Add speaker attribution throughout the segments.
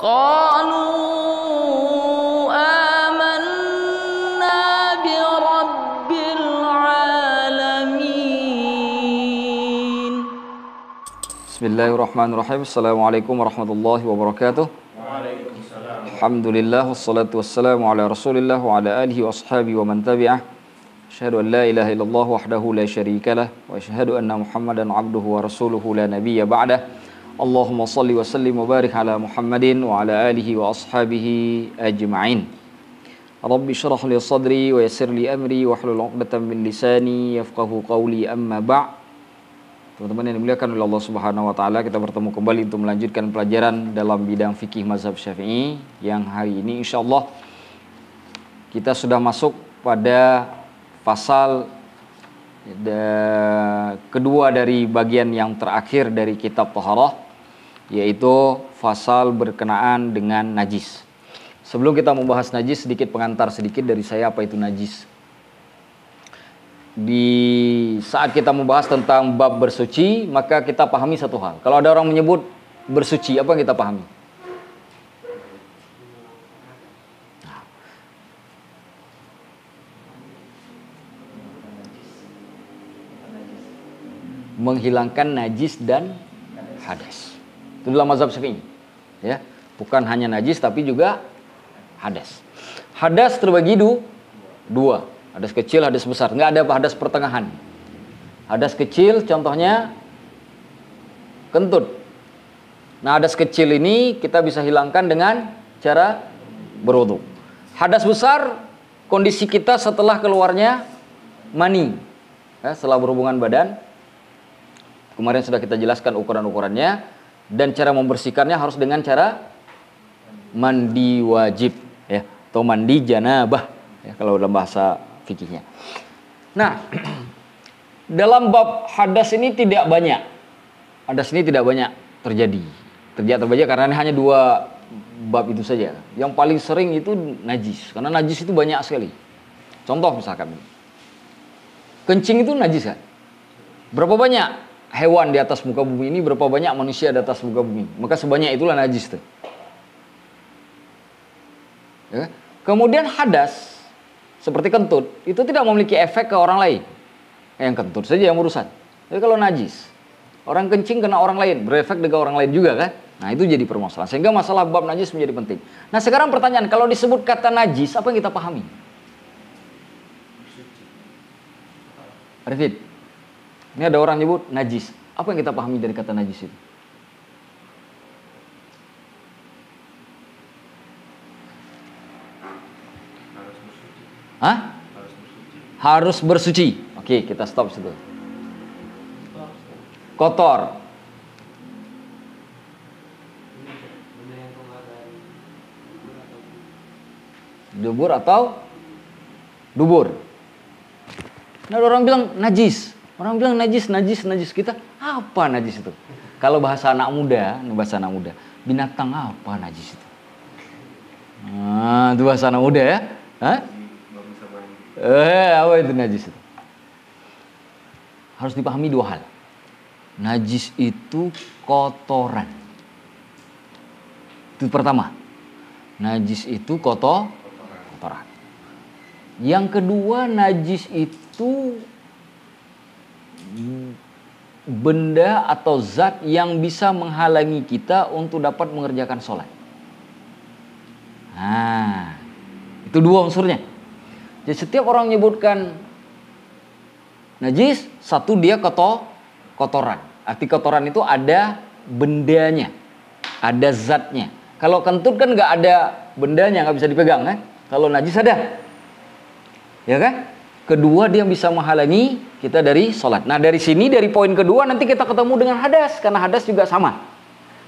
Speaker 1: قالوا آمنا برب العالمين.
Speaker 2: Bismillahirrahmanirrahim. Assalamualaikum warahmatullahi wabarakatuh. Alhamdulillah wassalatu wassalamu ala Rasulillah wa ala alihi wa ashabihi wa man tabi'ah. Asyhadu an la ilaha illallah wahdahu la syarikalah wa asyhadu anna Muhammadan abduhu wa rasuluhu la nabiyya ba'dah. Allahumma shalli wa sallim wa barik ala Muhammadin wa ala alihi wa ashabihi ajma'in. Rabbi shrah li sadri wa yassir li amri wa hlul 'uqdatam min lisani yafqahu qawli, amma ba'. Teman-teman yang dimuliakan oleh Allah Subhanahu wa taala, kita bertemu kembali untuk melanjutkan pelajaran dalam bidang fikih mazhab Syafi'i yang hari ini insyaallah kita sudah masuk pada pasal kedua dari bagian yang terakhir dari kitab Thaharah, yaitu pasal berkenaan dengan najis. Sebelum kita membahas najis, sedikit pengantar sedikit dari saya apa itu najis. Di saat kita membahas tentang bab bersuci, maka kita pahami satu hal. Kalau ada orang menyebut bersuci, apa yang kita pahami? Menghilangkan najis dan hadas. Itu dalam mazhab Syafi'i. Ya, bukan hanya najis tapi juga hadas. Hadas terbagi dua. Hadas kecil, hadas besar. Nggak ada hadas pertengahan. Hadas kecil contohnya kentut. Nah, hadas kecil ini kita bisa hilangkan dengan cara berwudu. Hadas besar kondisi kita setelah keluarnya mani. Ya, setelah berhubungan badan. Kemarin sudah kita jelaskan ukuran-ukurannya. Dan cara membersihkannya harus dengan cara mandi wajib. Ya, atau mandi janabah. Ya, kalau dalam bahasa fikihnya. Nah, dalam bab hadas ini tidak banyak. Hadas ini tidak banyak terjadi. Terjadi karena hanya dua bab itu saja. Yang paling sering itu najis. Karena najis itu banyak sekali. Contoh misalkan. Kencing itu najis kan? Berapa banyak hewan di atas muka bumi ini? Berapa banyak manusia di atas muka bumi? Maka sebanyak itulah najis itu. Ya. Kemudian hadas seperti kentut, itu tidak memiliki efek ke orang lain. Yang kentut saja yang urusan. Jadi kalau najis, orang kencing kena orang lain, berefek dengan orang lain juga kan? Nah, itu jadi permasalahan. Sehingga masalah bab najis menjadi penting. Nah, sekarang pertanyaan, kalau disebut kata najis, apa yang kita pahami? Arifin, ini ada orang nyebut najis. Apa yang kita pahami dari kata najis itu? Hah? Harus bersuci. Oke, kita stop situ. Kotor. Dubur atau dubur. Nah, orang bilang najis. Orang bilang najis. Kita apa najis itu? Kalau bahasa anak muda, binatang apa najis itu? Nah, itu bahasa anak muda ya. Hah? Apa itu najis itu? Harus dipahami dua hal. Najis itu kotoran. Itu pertama. Najis itu kotoran. Yang kedua, najis itu benda atau zat yang bisa menghalangi kita untuk dapat mengerjakan sholat. Nah, itu dua unsurnya. Jadi setiap orang menyebutkan najis, satu dia kotoran. Arti kotoran itu ada bendanya, ada zatnya. Kalau kentut kan nggak ada bendanya, nggak bisa dipegang kan? Kalau najis ada, ya kan? Kedua, dia bisa menghalangi kita dari sholat. Nah, dari sini, dari poin kedua nanti kita ketemu dengan hadas, karena hadas juga sama.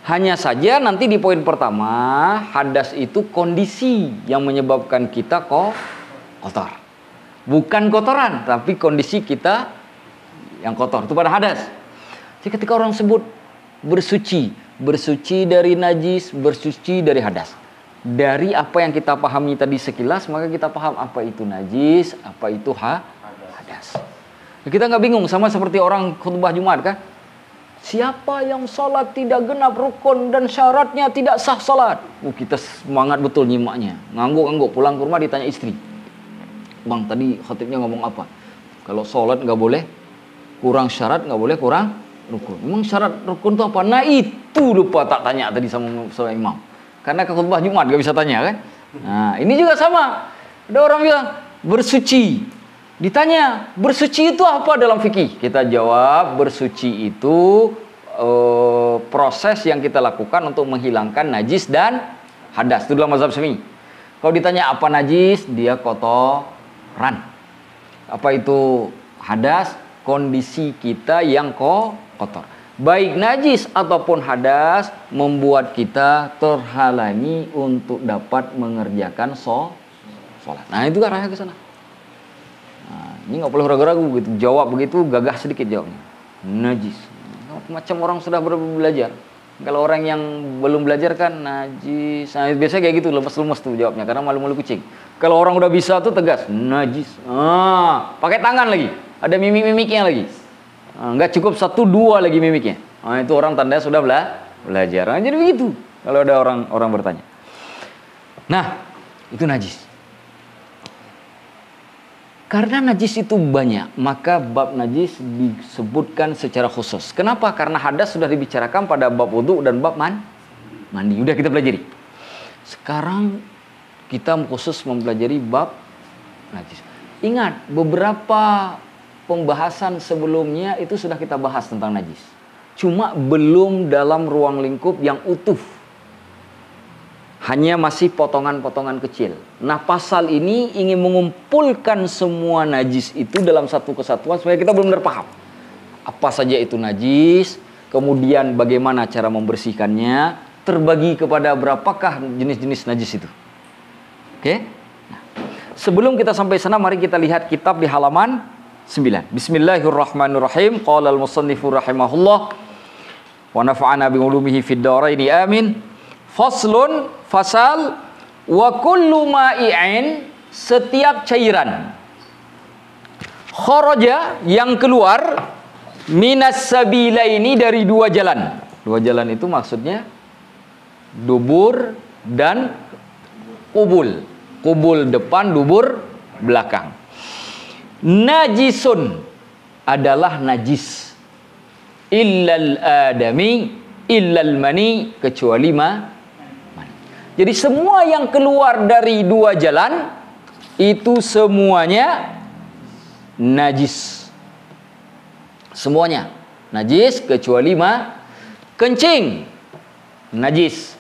Speaker 2: Hanya saja nanti di poin pertama, hadas itu kondisi yang menyebabkan kita kotor. Bukan kotoran, tapi kondisi kita yang kotor. Itu pada hadas. Jadi ketika orang sebut bersuci dari najis, bersuci dari hadas. Dari apa yang kita pahami tadi sekilas, maka kita paham apa itu najis, apa itu hadas. Kita nggak bingung, sama seperti orang khutbah Jumat kan? Siapa yang salat tidak genap rukun dan syaratnya tidak sah salat. Kita semangat betul nyimaknya. Ngangguk-ngangguk, pulang ke rumah ditanya istri. Bang, tadi khatibnya ngomong apa? Kalau salat nggak boleh kurang syarat, nggak boleh kurang rukun. Emang syarat rukun itu apa? Nah itu lupa tak tanya tadi sama imam. Karena ke khutbah Jumat nggak bisa tanya kan? Nah ini juga sama. Ada orang bilang bersuci. Ditanya, bersuci itu apa dalam fikih? Kita jawab, bersuci itu proses yang kita lakukan untuk menghilangkan najis dan hadas. Itu dalam mazhab Syafi'i. Kalau ditanya apa najis, dia kotoran. Apa itu hadas? Kondisi kita yang kotor. Baik najis ataupun hadas membuat kita terhalangi untuk dapat mengerjakan sholat. Nah itu arahnya ke sana. Nah, ini nggak perlu ragu-ragu gitu. Jawab begitu gagah sedikit jawabnya. Najis. Macam orang sudah belajar. Kalau orang yang belum belajar kan najis. Nah, biasanya kayak gitu lemes-lemes tuh jawabnya karena malu-malu kucing. Kalau orang udah bisa tuh tegas, najis. Pakai tangan lagi. Ada mimik-mimiknya lagi. Nggak cukup 1, 2 lagi mimiknya. Nah, itu orang tanda sudah belajar. Nah, jadi begitu. Kalau ada orang bertanya. Nah, itu najis. Karena najis itu banyak, maka bab najis disebutkan secara khusus. Kenapa? Karena hadas sudah dibicarakan pada bab wudu dan bab mandi. Udah kita pelajari. Sekarang kita khusus mempelajari bab najis. Ingat, beberapa pembahasan sebelumnya itu sudah kita bahas tentang najis. Cuma belum dalam ruang lingkup yang utuh. Hanya masih potongan-potongan kecil. Nah, pasal ini ingin mengumpulkan semua najis itu dalam satu kesatuan supaya kita benar-benar paham. Apa saja itu najis, kemudian bagaimana cara membersihkannya, terbagi kepada berapakah jenis-jenis najis itu. Oke? Nah, sebelum kita sampai sana, mari kita lihat kitab di halaman 9. Bismillahirrahmanirrahim. Qala al-musannifu rahimahullah wa nafa'ana bi ulumihi fid dharaini amin. Faslun, fasal, wa kullu ma'i'in, setiap cairan kharaja yang keluar minas sabilaini, dari 2 jalan. 2 jalan itu maksudnya dubur dan kubul. Kubul depan, dubur belakang. Najisun, adalah najis. Illal adami, illal mani, kecuali mani. Jadi semua yang keluar dari 2 jalan itu semuanya najis. Semuanya najis kecuali kencing. Najis.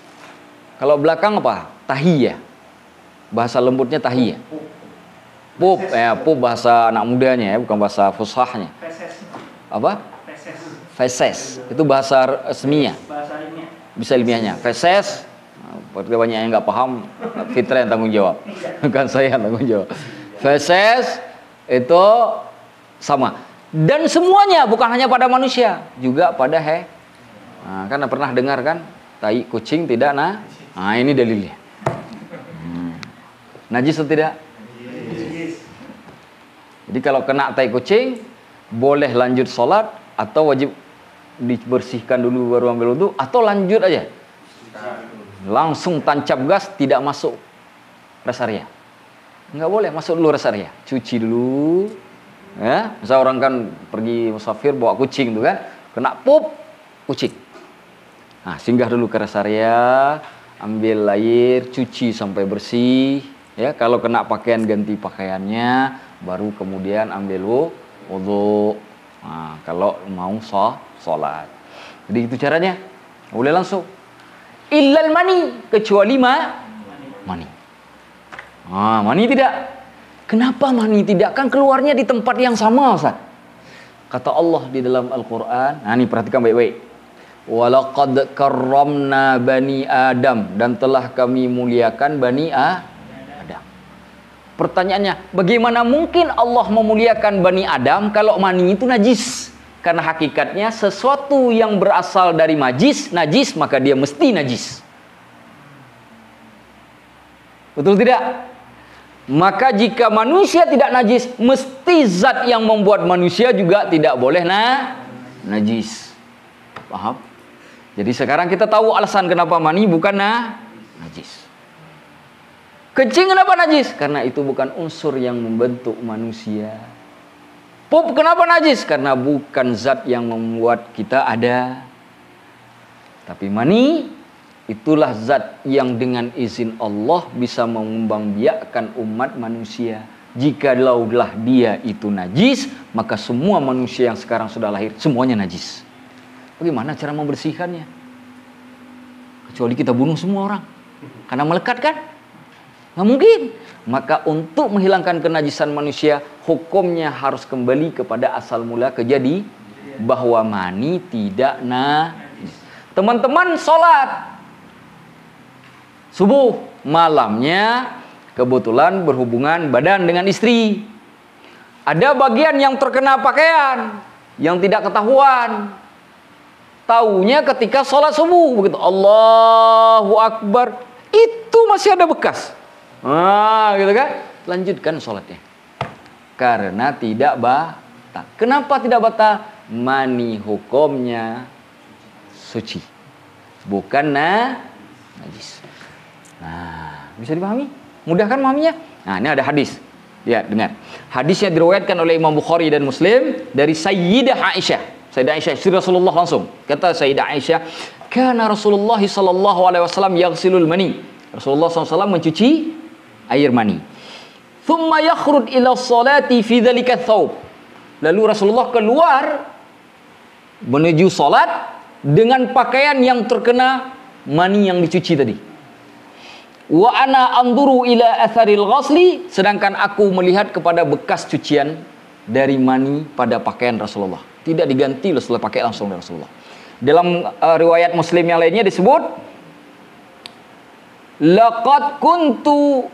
Speaker 2: Kalau belakang apa? Tahiyah. Bahasa lembutnya tahiyah. Pup, pup bahasa anak mudanya ya, bukan bahasa fushahnya. Apa? Feses. Itu bahasa resminya. Bisa ilmiahnya. Feses. Ketika banyak yang nggak paham, Fitra yang tanggung jawab, bukan saya yang tanggung jawab. Feses itu sama. Dan semuanya, bukan hanya pada manusia, juga pada Nah, kan pernah dengar kan, tai kucing tidak Nah, ini dalilnya. Najis atau tidak? Najis. Jadi kalau kena tai kucing, boleh lanjut sholat atau wajib dibersihkan dulu baru ambil wudu, atau lanjut aja. Langsung tancap gas, tidak masuk rest area. Nggak boleh, masuk dulu rest area. Cuci dulu. Ya, misal orang kan pergi musafir bawa kucing tuh kan, kena pup kucing. Nah, singgah dulu ke rest area, ambil air, cuci sampai bersih. Ya, kalau kena pakaian ganti pakaiannya, baru kemudian ambil wudu. Nah, kalau mau sholat. Jadi itu caranya. Boleh langsung. Illal mani, kecuali mani. Mani tidak. Kenapa mani tidak? Kan keluarnya di tempat yang sama, Ustaz. Kata Allah di dalam Al-Quran. Nah, ini perhatikan baik-baik. Walaqad karramna bani Adam, dan telah kami muliakan bani Adam. Pertanyaannya, bagaimana mungkin Allah memuliakan bani Adam kalau mani itu najis? Karena hakikatnya sesuatu yang berasal dari najis, maka dia mesti najis. Betul tidak? Maka jika manusia tidak najis, mesti zat yang membuat manusia juga tidak boleh najis. Paham? Jadi sekarang kita tahu alasan kenapa mani bukan najis. Kencing kenapa najis? Karena itu bukan unsur yang membentuk manusia. Pup kenapa najis? Karena bukan zat yang membuat kita ada. Tapi mani itulah zat yang dengan izin Allah bisa mengembangbiakkan umat manusia. Jikalaulah dia itu najis, maka semua manusia yang sekarang sudah lahir semuanya najis. Bagaimana cara membersihkannya? Kecuali kita bunuh semua orang. Karena melekat kan? Nggak mungkin. Maka untuk menghilangkan kenajisan manusia, hukumnya harus kembali kepada asal mula kejadian bahwa mani tidak najis. Teman-teman sholat subuh, malamnya kebetulan berhubungan badan dengan istri. Ada bagian yang terkena pakaian yang tidak ketahuan. Taunya ketika sholat subuh, begitu Allahu Akbar, itu masih ada bekas. Gitu kan? Lanjutkan sholatnya. Karena tidak batal. Kenapa tidak batal? Mani hukumnya suci, bukan najis. Nah, bisa dipahami? Mudah kan memahaminya? Nah, ini ada hadis. Ya, dengar. Hadisnya diriwayatkan oleh Imam Bukhari dan Muslim dari Sayyidah Aisyah. Sayyidah Aisyah istri Rasulullah langsung. Kata Sayyidah Aisyah, "Kana Rasulullah sallallahu alaihi wasallam yaghsilul mani." Rasulullah SAW mencuci air mani. "Tsumma yakhruj ila sholati fi dzalika thawb." Lalu Rasulullah keluar menuju salat dengan pakaian yang terkena mani yang dicuci tadi. Wa ana anduru ila atharil ghasli, sedangkan aku melihat kepada bekas cucian dari mani pada pakaian Rasulullah. Tidak diganti setelah pakai langsung dari Rasulullah. Dalam riwayat Muslim yang lainnya disebut, laqad kuntu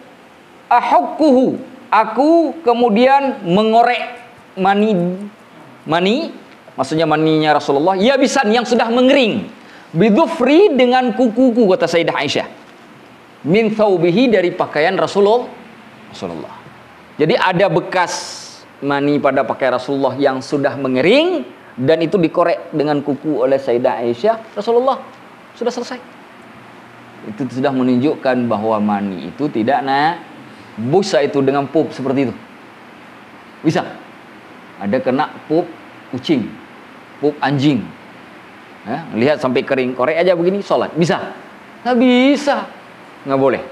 Speaker 2: ahukkuhu, aku kemudian mengorek mani, maksudnya maninya Rasulullah, ya bisan yang sudah mengering, bidufri dengan kuku-kuku, kata Sayyidah Aisyah, min thawbihi dari pakaian Rasulullah. Jadi ada bekas mani pada pakaian Rasulullah yang sudah mengering dan itu dikorek dengan kuku oleh Sayyidah Aisyah. Rasulullah sudah selesai. Itu sudah menunjukkan bahwa mani itu tidak busa itu dengan pup seperti itu. Bisa. Ada kena pup kucing, pup anjing. Lihat sampai kering, korek aja begini sholat. Bisa? Nggak bisa. Nggak boleh.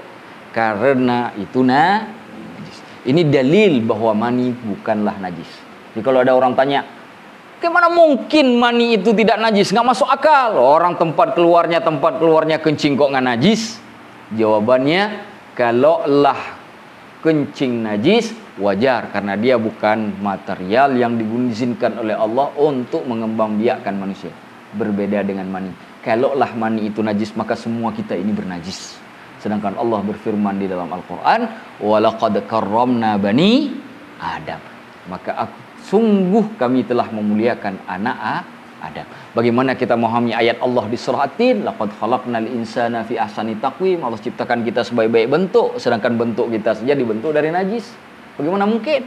Speaker 2: Karena itu najis. Ini dalil bahwa mani bukanlah najis. Jadi kalau ada orang tanya, bagaimana mungkin mani itu tidak najis? Nggak masuk akal. Orang tempat keluarnya kencing kok nggak najis? Jawabannya, kalaulah kencing najis, wajar. Karena dia bukan material yang diizinkan oleh Allah untuk mengembangbiakkan manusia. Berbeda dengan mani. Kalaulah mani itu najis, maka semua kita ini bernajis. Sedangkan Allah berfirman di dalam Al-Quran, وَلَقَدْ كَرَّمْنَا بَنِي Adam. Maka sungguh kami telah memuliakan anak Adam. Bagaimana kita memahami ayat Allah di surah At-Tin, laqad khalaqnal insana fi ahsani taqwim. Allah ciptakan kita sebaik-baik bentuk, sedangkan bentuk kita saja dibentuk dari najis. Bagaimana mungkin?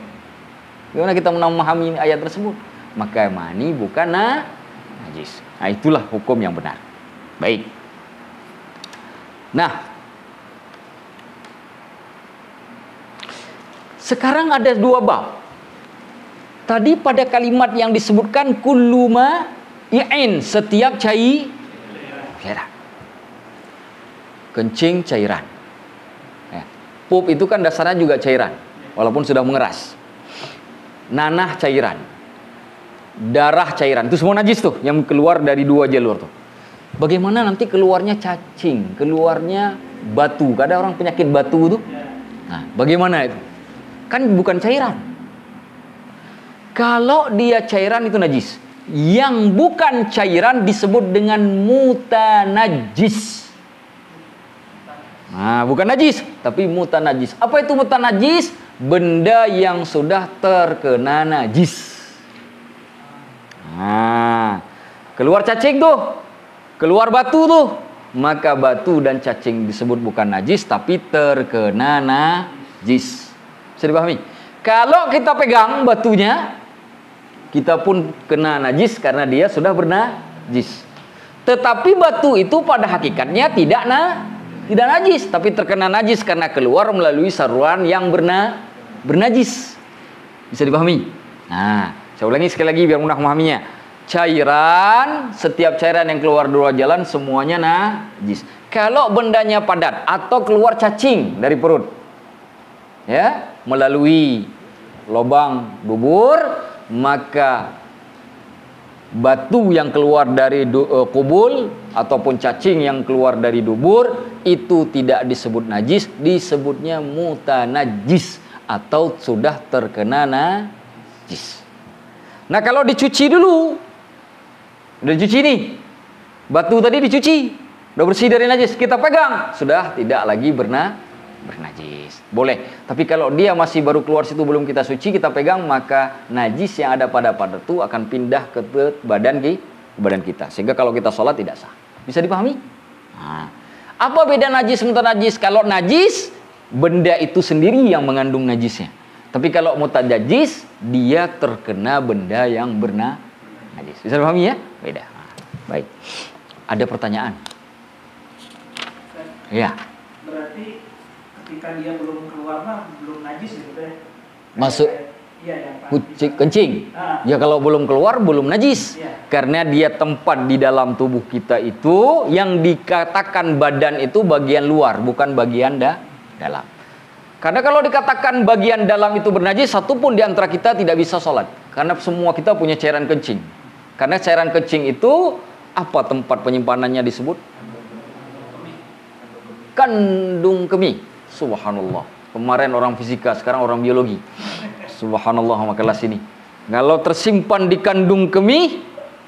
Speaker 2: Bagaimana kita memahami ayat tersebut? Maka mani bukan najis. Nah, itulah hukum yang benar. Baik. Nah, sekarang ada dua bab. Tadi pada kalimat yang disebutkan kulluma i'in, setiap cairan. Kencing cairan. Pup itu kan dasarnya juga cairan, walaupun sudah mengeras. Nanah cairan. Darah cairan. Itu semua najis tuh, yang keluar dari dua jalur tuh. Bagaimana nanti keluarnya cacing, keluarnya batu. Ada orang penyakit batu tuh. Nah, bagaimana itu? Kan bukan cairan. Kalau dia cairan itu najis. Yang bukan cairan disebut dengan mutanajis. Nah, bukan najis, tapi mutanajis. Apa itu mutanajis? Benda yang sudah terkena najis. Nah, keluar cacing tuh, keluar batu tuh, maka batu dan cacing disebut bukan najis, tapi terkena najis. Bisa dipahami? Kalau kita pegang batunya, kita pun kena najis karena dia sudah bernajis. Tetapi batu itu pada hakikatnya tidak najis, tapi terkena najis karena keluar melalui saluran yang bernajis. Bisa dipahami? Nah, saya ulangi sekali lagi biar mudah memahaminya. Setiap cairan yang keluar dari jalan semuanya najis. Kalau bendanya padat atau keluar cacing dari perut, ya, melalui lubang dubur, maka batu yang keluar dari kubul ataupun cacing yang keluar dari dubur itu tidak disebut najis, disebutnya mutanajis atau sudah terkena najis. Nah, kalau dicuci dulu, udah dicuci nih, batu tadi dicuci, udah bersih dari najis, kita pegang, sudah tidak lagi bernajis. Boleh. Tapi kalau dia masih baru keluar situ belum kita suci, kita pegang, maka najis yang ada pada batu akan pindah ke badan kita. Sehingga kalau kita sholat tidak sah. Bisa dipahami? Nah, apa beda najis mutanajis? Kalau najis, benda itu sendiri yang mengandung najisnya. Tapi kalau mutanajis, dia terkena benda yang bernajis. Bisa dipahami ya? Beda. Nah, baik. Ada pertanyaan? Ya.
Speaker 3: Berarti ketika dia belum keluar belum najis gitu ya?
Speaker 2: Masuk kencing. Ya kalau belum keluar belum najis.
Speaker 3: Ya.
Speaker 2: Karena dia tempat di dalam tubuh kita itu yang dikatakan badan itu bagian luar, bukan bagian dalam. Karena kalau dikatakan bagian dalam itu bernajis, satu pun di antara kita tidak bisa sholat. Karena semua kita punya cairan kencing. Karena cairan kencing itu apa tempat penyimpanannya disebut? Kandung kemih. Subhanallah. Kemarin orang fisika, sekarang orang biologi. Subhanallah sama kelas ini. Kalau tersimpan di kandung kemih,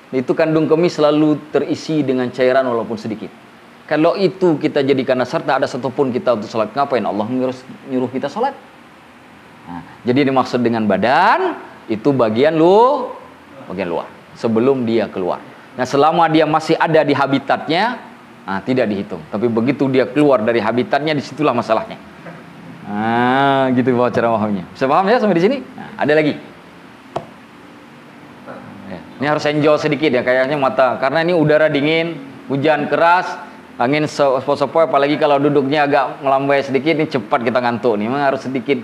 Speaker 2: itu kandung kemih selalu terisi dengan cairan walaupun sedikit. Kalau itu kita jadikan dasar, tak ada satupun kita untuk sholat. Ngapain Allah nyuruh kita sholat? Nah, jadi dimaksud dengan badan itu bagian luar sebelum dia keluar. Nah, selama dia masih ada di habitatnya, tidak dihitung. Tapi begitu dia keluar dari habitatnya, disitulah masalahnya. Gitu cara pahamnya. Bisa paham ya sampai di sini? Nah, ada lagi. Ya, ini harus enjoy sedikit ya, kayaknya mata. Karena ini udara dingin, hujan keras, angin sepoi-sepoi, apalagi kalau duduknya agak melambai sedikit, ini cepat kita ngantuk nih. Memang harus sedikit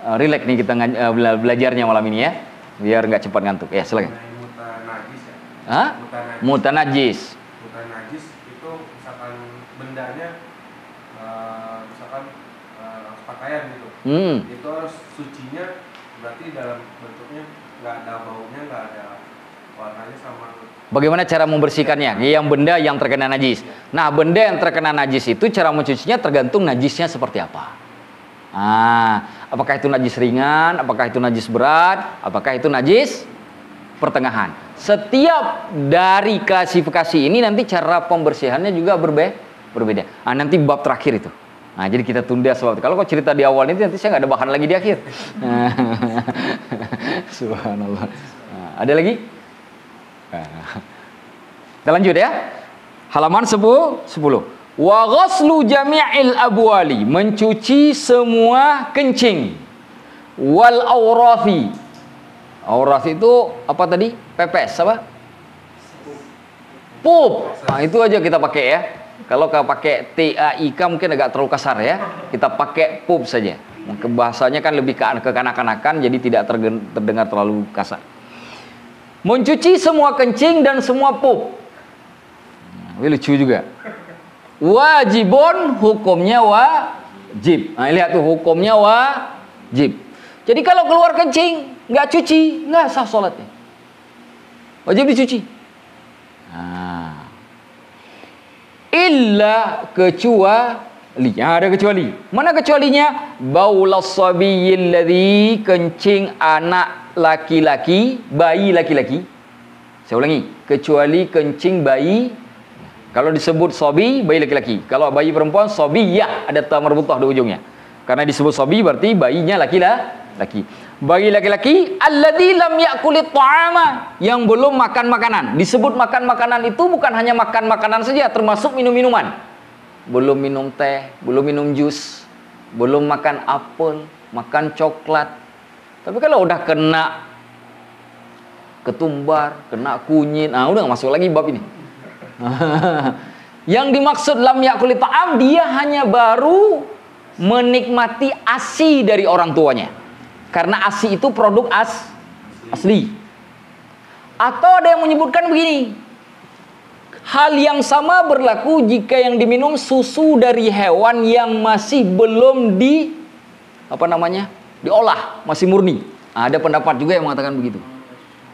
Speaker 2: relax nih kita belajarnya malam ini ya, biar nggak cepat ngantuk. Ya silakan.
Speaker 4: Mutanajis ya?
Speaker 2: Mutanajis.
Speaker 4: Mutanajis itu misalkan bendanya, misalkan pakaian gitu. Itu harus sucinya, berarti dalam bentuknya nggak ada baunya, nggak ada warnanya sama.
Speaker 2: Bagaimana cara membersihkannya? Yang benda yang terkena najis. Nah, benda yang terkena najis itu cara mencucinya tergantung najisnya seperti apa. Apakah itu najis ringan? Apakah itu najis berat? Apakah itu najis pertengahan? Setiap dari klasifikasi ini nanti cara pembersihannya juga berbeda. Nanti bab terakhir itu. Jadi kita tunda sebab itu. Kalau kau cerita di awal ini nanti saya nggak ada bahan lagi di akhir. Subhanallah. Ada lagi? Kita lanjut ya. Halaman 10. Wa ghaslu jami'il abwali, mencuci semua kencing. Wal aurathi. Aurath itu apa tadi? Pepes apa? Pup. Itu aja kita pakai ya. Kalau pakai TAIK mungkin agak terlalu kasar ya. Kita pakai pup saja. Mungkin bahasanya kan lebih ke kanak-kanakan, jadi tidak terdengar terlalu kasar. Mencuci semua kencing dan semua pup. Ini lucu juga. Wajibun, hukumnya wajib. Lihat tuh, hukumnya wajib. Jadi kalau keluar kencing nggak cuci, nggak sah sholatnya. Wajib dicuci. Illa kecuali, ada kecuali. Mana kecualinya? Baulas sabiyil ladzi, kencing anak laki-laki, bayi laki-laki. Saya ulangi, kecuali kencing bayi. Kalau disebut sabi, bayi laki-laki. Kalau bayi perempuan, sabiyah, ada ta marbutah di ujungnya. Karena disebut sabi berarti bayinya laki-laki. Bayi laki-laki alladzi lam yakulit ta'ama, yang belum makan makanan. Disebut makan makanan itu bukan hanya makan makanan saja, termasuk minum-minuman. Belum minum teh, belum minum jus, belum makan apel, makan coklat. Tapi kalau udah kena ketumbar, kena kunyit, udah gak masuk lagi bab ini. Yang dimaksud lam yakuli ta'am, dia hanya baru menikmati ASI dari orang tuanya. Karena ASI itu produk asli. Atau ada yang menyebutkan begini, hal yang sama berlaku jika yang diminum susu dari hewan yang masih belum diolah, masih murni. Ada pendapat juga yang mengatakan begitu.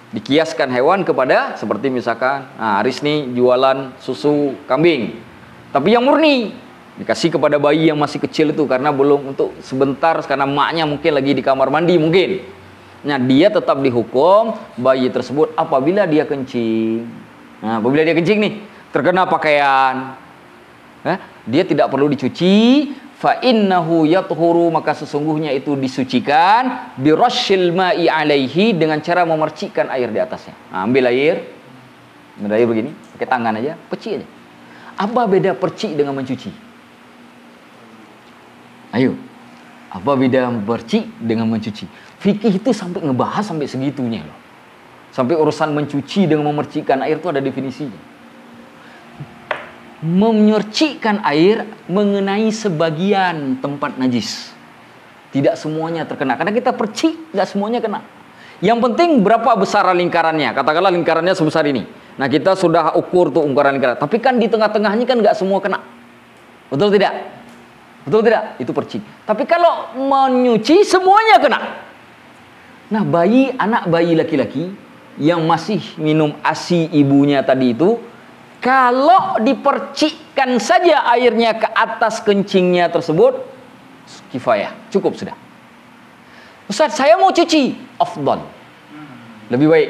Speaker 2: Dikiaskan hewan kepada seperti misalkan, Aris nih jualan susu kambing, tapi yang murni dikasih kepada bayi yang masih kecil itu karena belum, untuk sebentar, karena emaknya mungkin lagi di kamar mandi mungkin. Nah, dia tetap dihukum bayi tersebut apabila dia kencing. Nah, apabila dia kencing nih, terkena pakaian, dia tidak perlu dicuci. Fa innahu yathuru, maka sesungguhnya itu disucikan birashil ma'i alaihi, dengan cara memercikkan air di atasnya. Nah, ambil air begini, pakai tangan aja, percik aja. Apa beda percik dengan mencuci? Ayo, apa beda percik dengan mencuci? Fikih itu sampai ngebahas sampai segitunya loh. Sampai urusan mencuci dengan memercikkan air itu ada definisinya. Memercikkan air mengenai sebagian tempat najis. Tidak semuanya terkena. Karena kita percik, tidak semuanya kena. Yang penting berapa besar lingkarannya. Katakanlah lingkarannya sebesar ini. Nah, kita sudah ukur tuh ukuran lingkaran. Tapi kan di tengah-tengahnya kan nggak semua kena. Betul tidak? Betul tidak? Itu percik. Tapi kalau menyuci semuanya kena. Nah, anak bayi laki-laki yang masih minum ASI ibunya tadi itu, kalau dipercikkan saja airnya ke atas kencingnya tersebut, kifayah, cukup sudah. Ustaz, saya mau cuci, afdal, lebih baik.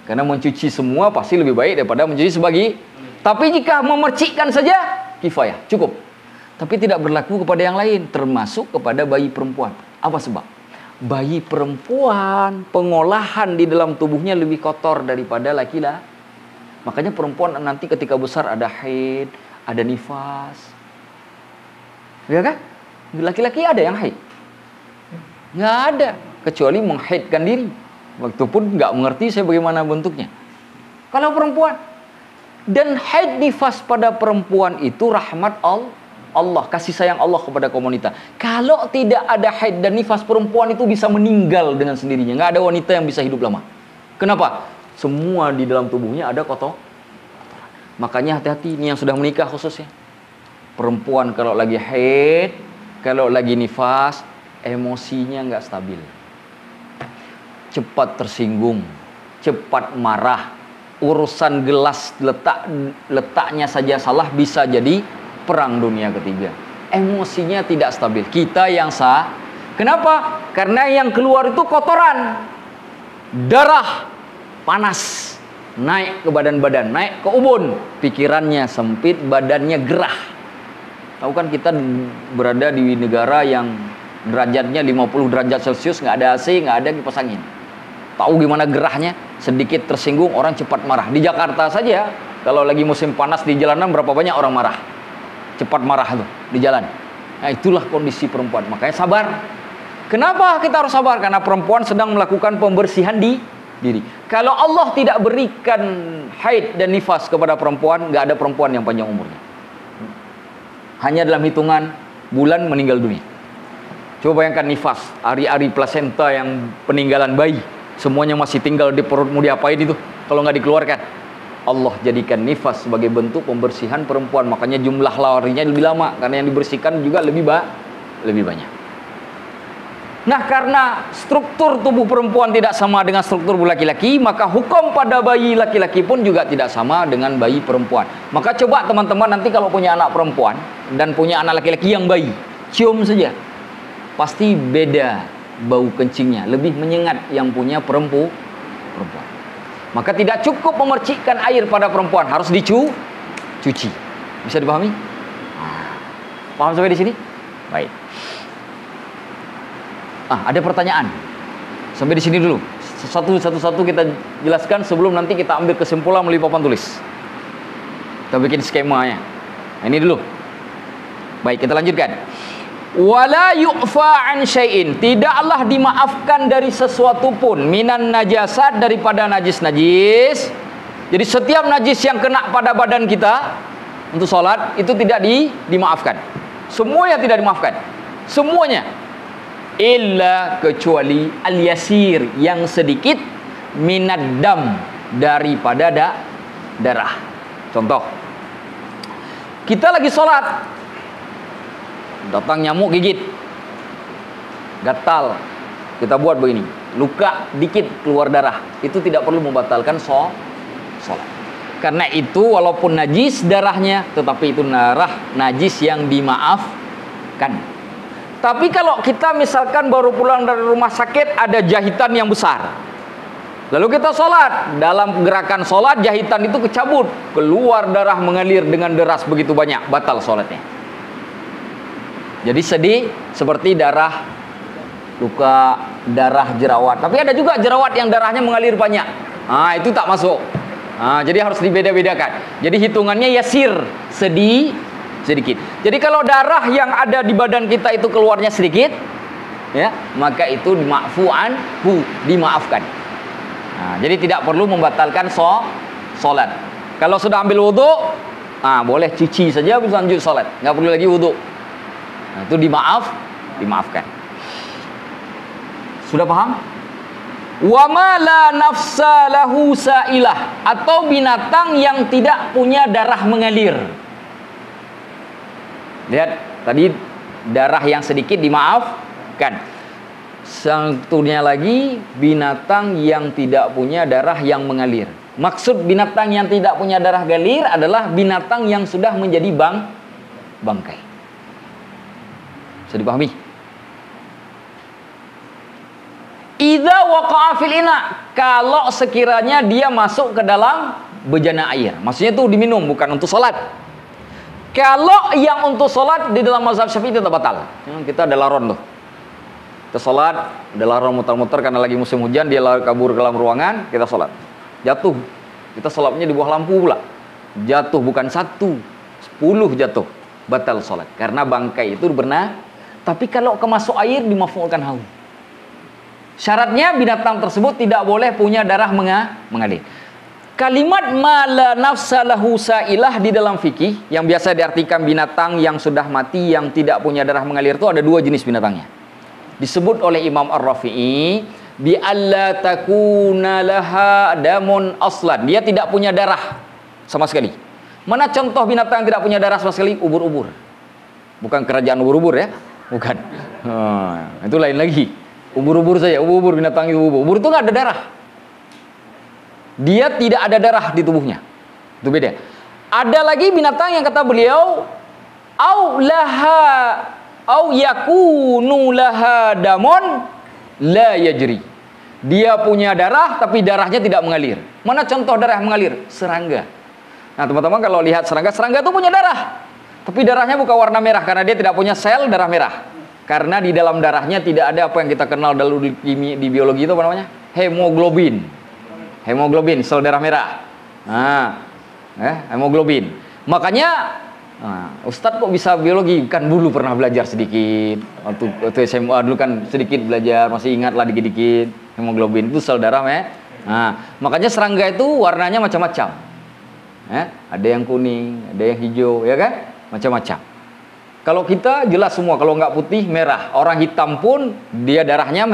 Speaker 2: Karena mencuci semua pasti lebih baik daripada mencuci sebagi. Tapi jika memercikkan saja, kifayah, cukup. Tapi tidak berlaku kepada yang lain, termasuk kepada bayi perempuan. Apa sebab? Bayi perempuan pengolahan di dalam tubuhnya lebih kotor daripada laki-laki. Makanya perempuan nanti ketika besar ada haid, ada nifas. Ya kan? Laki-laki ada yang haid? Nggak ada, kecuali menghaidkan diri. Waktu pun nggak mengerti saya bagaimana bentuknya. Kalau perempuan, dan haid nifas pada perempuan itu rahmat Allah, kasih sayang Allah kepada komunitas. Kalau tidak ada haid dan nifas, perempuan itu bisa meninggal dengan sendirinya. Nggak ada wanita yang bisa hidup lama. Kenapa? Semua di dalam tubuhnya ada kotor. Makanya hati-hati, ini yang sudah menikah khususnya. Perempuan kalau lagi haid, kalau lagi nifas, emosinya nggak stabil. Cepat tersinggung, cepat marah. Urusan gelas letaknya saja salah, bisa jadi perang dunia ketiga. Emosinya tidak stabil. Kita yang sah. Kenapa? Karena yang keluar itu kotoran, darah, panas, naik ke badan-badan, naik ke ubun. Pikirannya sempit, badannya gerah. Tahu kan kita berada di negara yang derajatnya 50 derajat Celcius, nggak ada AC, nggak ada kipas angin. Tahu gimana gerahnya? Sedikit tersinggung orang cepat marah. Di Jakarta saja, kalau lagi musim panas di jalanan berapa banyak orang marah. Cepat marah tuh di jalan. Nah, itulah kondisi perempuan. Makanya sabar. Kenapa kita harus sabar? Karena perempuan sedang melakukan pembersihan di diri. Kalau Allah tidak berikan haid dan nifas kepada perempuan, nggak ada perempuan yang panjang umurnya. Hanya dalam hitungan bulan meninggal dunia. Coba bayangkan nifas, ari-ari plasenta yang peninggalan bayi, semuanya masih tinggal di perut, mau diapain itu kalau nggak dikeluarkan? Allah jadikan nifas sebagai bentuk pembersihan perempuan. Makanya jumlah larinya lebih lama, karena yang dibersihkan juga lebih banyak. Nah, karena struktur tubuh perempuan tidak sama dengan struktur laki-laki, maka hukum pada bayi laki-laki pun juga tidak sama dengan bayi perempuan. Maka coba teman-teman nanti kalau punya anak perempuan dan punya anak laki-laki yang bayi, cium saja, pasti beda bau kencingnya, lebih menyengat yang punya perempuan. Maka tidak cukup memercikkan air pada perempuan, harus dicuci. Bisa dipahami? Paham sampai di sini? Baik. Ada pertanyaan. Sampai di sini dulu. Satu-satu kita jelaskan sebelum nanti kita ambil kesimpulan melalui papan tulis. Kita bikin skemanya. Nah, ini dulu. Baik, kita lanjutkan. Wala yu'fa an syai'in, tidaklah dimaafkan dari sesuatu pun, minan najasat, daripada najis-najis, Jadi setiap najis yang kena pada badan kita untuk sholat itu tidak dimaafkan. Semuanya tidak dimaafkan. Semuanya. Illa kecuali al-yasir, yang sedikit, minad dam, daripada darah. Contoh, kita lagi sholat, datang nyamuk gigit, gatal, kita buat begini, luka dikit keluar darah, itu tidak perlu membatalkan sholat. Karena itu walaupun najis darahnya, tetapi itu darah najis yang dimaafkan. Tapi kalau kita misalkan baru pulang dari rumah sakit, ada jahitan yang besar, lalu kita sholat, dalam gerakan sholat jahitan itu kecabut, keluar darah mengalir dengan deras begitu banyak, batal sholatnya. Jadi sedih seperti darah luka, darah jerawat. Tapi ada juga jerawat yang darahnya mengalir banyak, itu tak masuk. Jadi harus dibeda-bedakan. Jadi hitungannya yasir, sedikit. Jadi kalau darah yang ada di badan kita itu keluarnya sedikit, ya, maka itu dimaafkan. Jadi tidak perlu membatalkan sholat. Kalau sudah ambil wudhu, boleh cuci saja bisa lanjut sholat, nggak perlu lagi wudhu. Itu dimaafkan. Sudah paham? Wa ma la nafsa lahu sailah, atau binatang yang tidak punya darah mengalir. Lihat tadi darah yang sedikit dimaafkan. Satunya lagi binatang yang tidak punya darah yang mengalir. Maksud binatang yang tidak punya darah galir adalah binatang yang sudah menjadi bangkai. Bisa dipahami? Idza waqa'a fil ina, kalau sekiranya dia masuk ke dalam bejana air. Maksudnya itu diminum, bukan untuk sholat. Kalau yang untuk sholat di dalam mazhab Syafi'i tetap batal. Kita ada laron tuh. Kita sholat, ada laron muter-muter karena lagi musim hujan, dia kabur ke dalam ruangan, kita sholat. Jatuh. Kita sholatnya di bawah lampu pula. Jatuh bukan 1, 10 jatuh. Batal sholat. Karena bangkai itu berenang. Tapi kalau kemasuk air dimaf'ulkan haul. Syaratnya binatang tersebut tidak boleh punya darah mengalir. Kalimat ma la nafsa lahu sailah di dalam fikih yang biasa diartikan binatang yang sudah mati yang tidak punya darah mengalir itu ada 2 jenis binatangnya. Disebut oleh Imam Ar-Rafi'i bi alla takuna laha damun aslan. Dia tidak punya darah sama sekali. Mana contoh binatang yang tidak punya darah sama sekali? Ubur-ubur. Bukan kerajaan ubur-ubur ya. Bukan. Itu lain lagi. Ubur-ubur saja, ubur-ubur binatang itu ubur. Ubur itu nggak ada darah. Dia tidak ada darah di tubuhnya. Itu beda. Ada lagi binatang yang kata beliau, au laha au yakunu laha damon la yajri. Dia punya darah tapi darahnya tidak mengalir. Mana contoh darah yang mengalir? Serangga. Nah, teman-teman kalau lihat serangga itu punya darah. Tapi darahnya bukan warna merah karena dia tidak punya sel darah merah. Karena di dalam darahnya tidak ada apa yang kita kenal dulu di biologi itu apa namanya? Hemoglobin. Hemoglobin, sel darah merah. Hemoglobin. Makanya, Ustadz kok bisa biologi? Kan dulu pernah belajar sedikit. Waktu SMA dulu kan sedikit belajar, masih ingat lah dikit-dikit. Hemoglobin itu sel darah makanya serangga itu warnanya macam-macam. Ada yang kuning, ada yang hijau, ya kan? Macam-macam. Kalau kita jelas semua, kalau nggak putih, merah. Orang hitam pun dia darahnya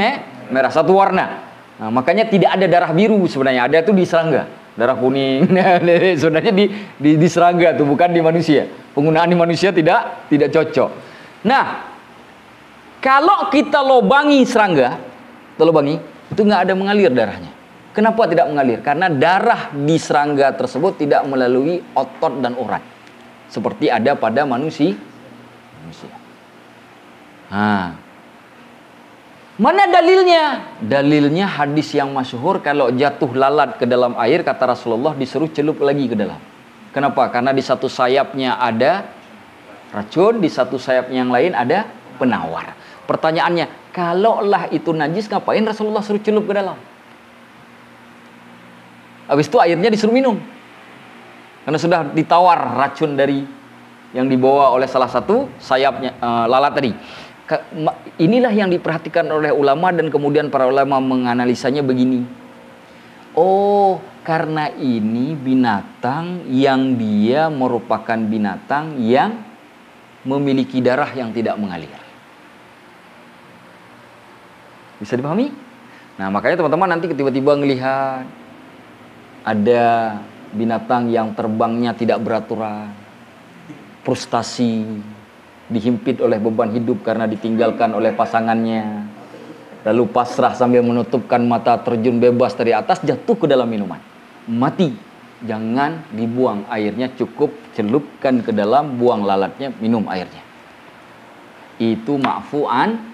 Speaker 2: merah, satu warna. Nah, makanya tidak ada darah biru sebenarnya. Ada itu di serangga, darah kuning. Sebenarnya di serangga tuh, bukan di manusia. Penggunaan di manusia tidak cocok. Nah, kalau kita lobangi serangga, itu nggak ada mengalir darahnya. Kenapa tidak mengalir? Karena darah di serangga tersebut tidak melalui otot dan urat, seperti ada pada manusia. Mana dalilnya? Dalilnya hadis yang masyhur, kalau jatuh lalat ke dalam air, kata Rasulullah disuruh celup lagi ke dalam. Kenapa? Karena di satu sayapnya ada racun, di satu sayapnya yang lain ada penawar. Pertanyaannya, kalaulah itu najis, ngapain Rasulullah suruh celup ke dalam? Habis itu airnya disuruh minum. Karena sudah ditawar racun dari yang dibawa oleh salah satu sayapnya lalat tadi. Inilah yang diperhatikan oleh ulama, dan kemudian para ulama menganalisanya begini. Oh, karena ini binatang yang dia merupakan binatang yang memiliki darah yang tidak mengalir. Bisa dipahami? Nah, makanya teman-teman nanti tiba-tiba ngelihat ada binatang yang terbangnya tidak beraturan, frustasi, dihimpit oleh beban hidup karena ditinggalkan oleh pasangannya, lalu pasrah sambil menutupkan mata, terjun bebas dari atas, jatuh ke dalam minuman, mati. Jangan dibuang airnya, cukup celupkan ke dalam, buang lalatnya, minum airnya. Itu ma'fu'an.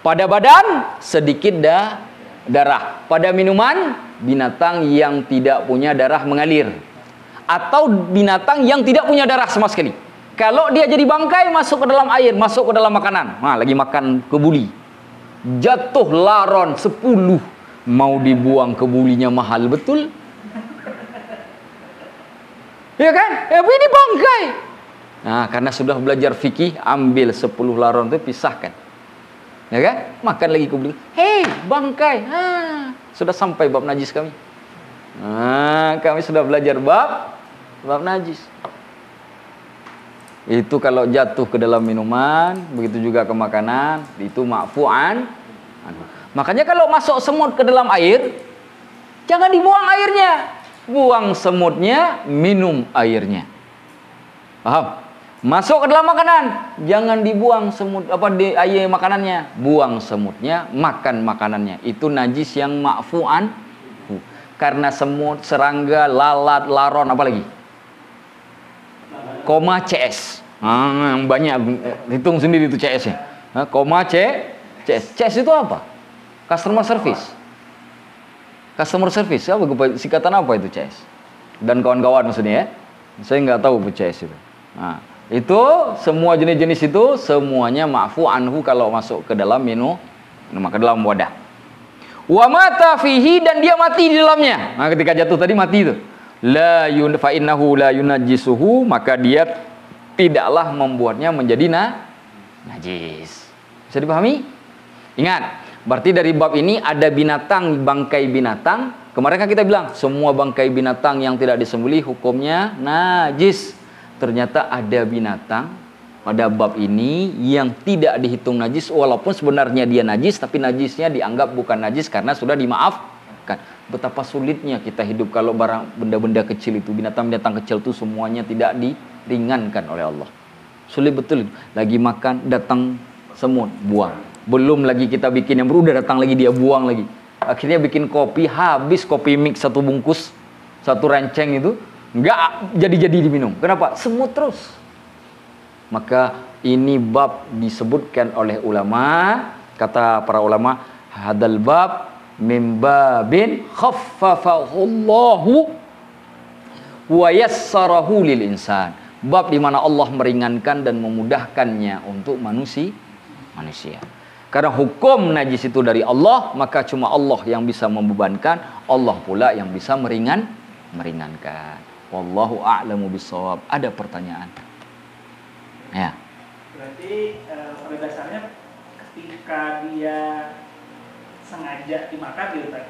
Speaker 2: Pada badan sedikit darah. Pada minuman, binatang yang tidak punya darah mengalir, atau binatang yang tidak punya darah sama sekali. Kalau dia jadi bangkai, masuk ke dalam air, masuk ke dalam makanan. Nah, lagi makan kebuli, jatuh laron 10, mau dibuang kebulinya mahal betul. Ya kan? Ya, ini bangkai. Nah, karena sudah belajar fikih, ambil 10 laron itu pisahkan. Ya kan? Makan lagi kebuli. Hei, bangkai. Sudah sampai bab najis kami. Kami sudah belajar bab najis. Itu kalau jatuh ke dalam minuman, begitu juga ke makanan, itu ma'fu'an. Makanya kalau masuk semut ke dalam air, jangan dibuang airnya. Buang semutnya, minum airnya. Paham? Masuk ke dalam makanan, jangan dibuang semut di air makanannya, buang semutnya, makan makanannya. Itu najis yang ma'fu'an. Karena semut, serangga, lalat, laron, apa lagi? Koma CS. Banyak, hitung sendiri itu CS-nya. Koma CS. CS itu apa? Customer service. Customer service, singkatan apa itu CS? Dan kawan-kawan maksudnya ya. Saya nggak tahu CS itu. Nah, itu semua jenis-jenis itu semuanya ma'fu anhu kalau masuk ke dalam ke dalam wadah. Wa mata fihi, dan dia mati di dalamnya. Nah, ketika jatuh tadi mati itu. Fa innahu la yunajjisuhu, maka dia tidaklah membuatnya menjadi najis. Bisa dipahami? Ingat, berarti dari bab ini ada binatang, bangkai binatang. Kemarin kan kita bilang semua bangkai binatang yang tidak disembelih hukumnya najis. Ternyata ada binatang pada bab ini yang tidak dihitung najis, walaupun sebenarnya dia najis, tapi najisnya dianggap bukan najis karena sudah dimaafkan. Betapa sulitnya kita hidup kalau benda-benda kecil itu, binatang-binatang kecil itu semuanya tidak diringankan oleh Allah. Sulit betul. Lagi makan, datang semut, buang. Belum lagi kita bikin yang udah datang lagi, dia buang lagi. Akhirnya bikin kopi, habis kopi mix 1 bungkus, 1 renceng itu, nggak jadi diminum. Kenapa? Semut terus. Maka ini bab disebutkan oleh ulama, kata para ulama, hadal bab min babin khaffafahullahu wa yassarahu lil insan. Bab di mana Allah meringankan dan memudahkannya untuk manusia. Karena hukum najis itu dari Allah, maka cuma Allah yang bisa membebankan, Allah pula yang bisa meringankan. Wallahu a'lamu bissawab. Ada pertanyaan? Ya.
Speaker 3: Berarti pada dasarnya ketika dia sengaja dimakan gitu kan?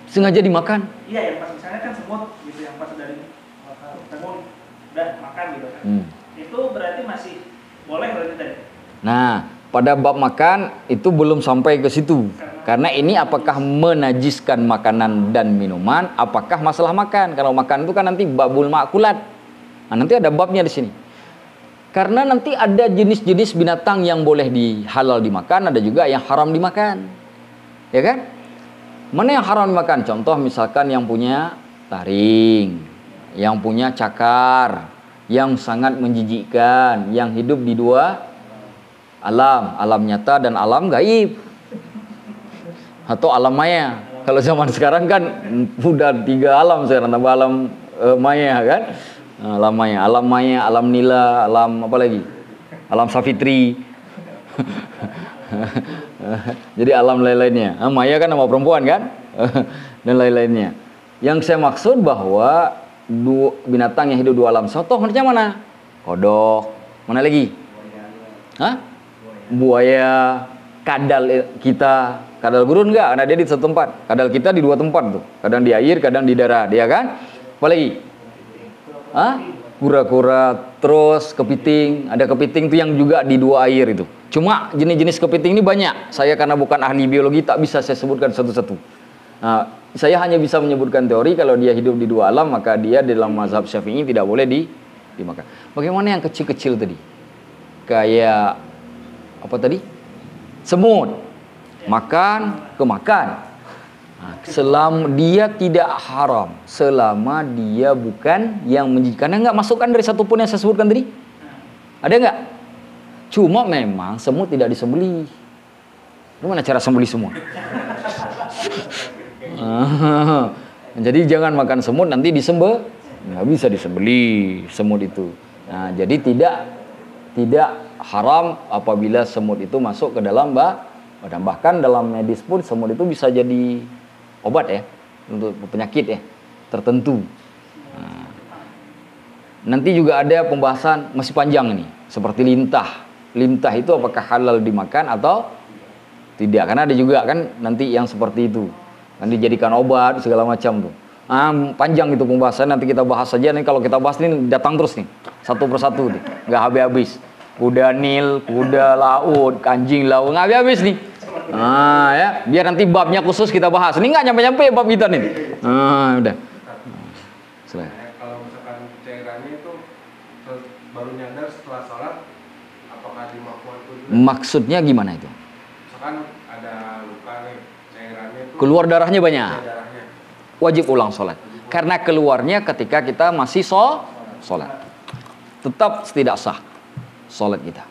Speaker 2: Sengaja dimakan?
Speaker 3: Iya, yang pas misalnya kan semut gitu, yang pas dari semut udah makan gitu kan. Itu berarti masih boleh berarti tadi.
Speaker 2: Nah, pada bab makan itu belum sampai ke situ. Karena ini apakah menajiskan makanan dan minuman, apakah masalah makan. Kalau makan itu kan nanti babul ma'kulat. Nah, nanti ada babnya di sini. Karena nanti ada jenis-jenis binatang yang boleh halal dimakan, ada juga yang haram dimakan. Ya kan? Mana yang haram dimakan? Contoh misalkan yang punya taring, yang punya cakar, yang sangat menjijikkan, yang hidup di 2 alam nyata dan alam gaib. Atau alam maya. Kalau zaman sekarang kan udah 3 alam sekarang, tambah alam maya kan. Alam maya, alam nila, alam apa lagi? Alam safitri. Jadi alam lain-lainnya. Maya kan nama perempuan kan? Dan lain-lainnya. Yang saya maksud bahwa binatang yang hidup 2 alam. Contoh mana? Kodok. Mana lagi? Buaya. kadal kita, kadal gurun enggak, karena dia di satu tempat. Kadal kita di dua tempat tuh. Kadang di air, kadang di darat, dia kan? Apalagi? Hah? Kura-kura, terus kepiting. Ada kepiting tuh yang juga di dua air itu. Cuma jenis-jenis kepiting ini banyak. Saya karena bukan ahli biologi tak bisa saya sebutkan satu-satu. Nah, saya hanya bisa menyebutkan teori kalau dia hidup di dua alam, maka dia dalam mazhab Syafi'i tidak boleh dimakan. Bagaimana yang kecil-kecil tadi? Kayak apa tadi? Semut. Makan, kemakan. Nah, selama dia tidak haram, selama dia bukan yang menjijikan. Karena nggak masukkan dari satupun yang saya sebutkan tadi. Ada nggak? Cuma memang semut tidak disembelih. Gimana cara sembelih semut? Jadi jangan makan semut nanti disembelih. Nggak bisa disembelih semut itu. Nah, jadi tidak haram apabila semut itu masuk ke dalam badan. Bahkan dalam medis pun semut itu bisa jadi obat ya, untuk penyakit ya tertentu. Nah, nanti juga ada pembahasan masih panjang ini, seperti lintah. Lintah itu apakah halal dimakan atau tidak? Karena ada juga kan nanti yang seperti itu, kan dijadikan obat segala macam tuh. Panjang itu pembahasan, nanti kita bahas saja nih. Kalau kita bahas ini datang terus nih, satu persatu nih, nggak habis-habis. Kuda Nil, kuda laut, anjing laut, nggak habis-habis nih. Ya, biar nanti babnya khusus kita bahas. Ini nggak nyampe-nyampe bab kita nih. Udah.
Speaker 4: Kalau misalkan cairannya itu baru nyadar setelah sholat, apakah dimakan itu?
Speaker 2: Maksudnya gimana itu?
Speaker 4: Misalkan ada luka nih, cairannya itu
Speaker 2: keluar darahnya banyak.
Speaker 4: darahnya.
Speaker 2: Wajib ulang sholat. Karena keluarnya ketika kita masih sholat. Tetap tidak sah sholat kita.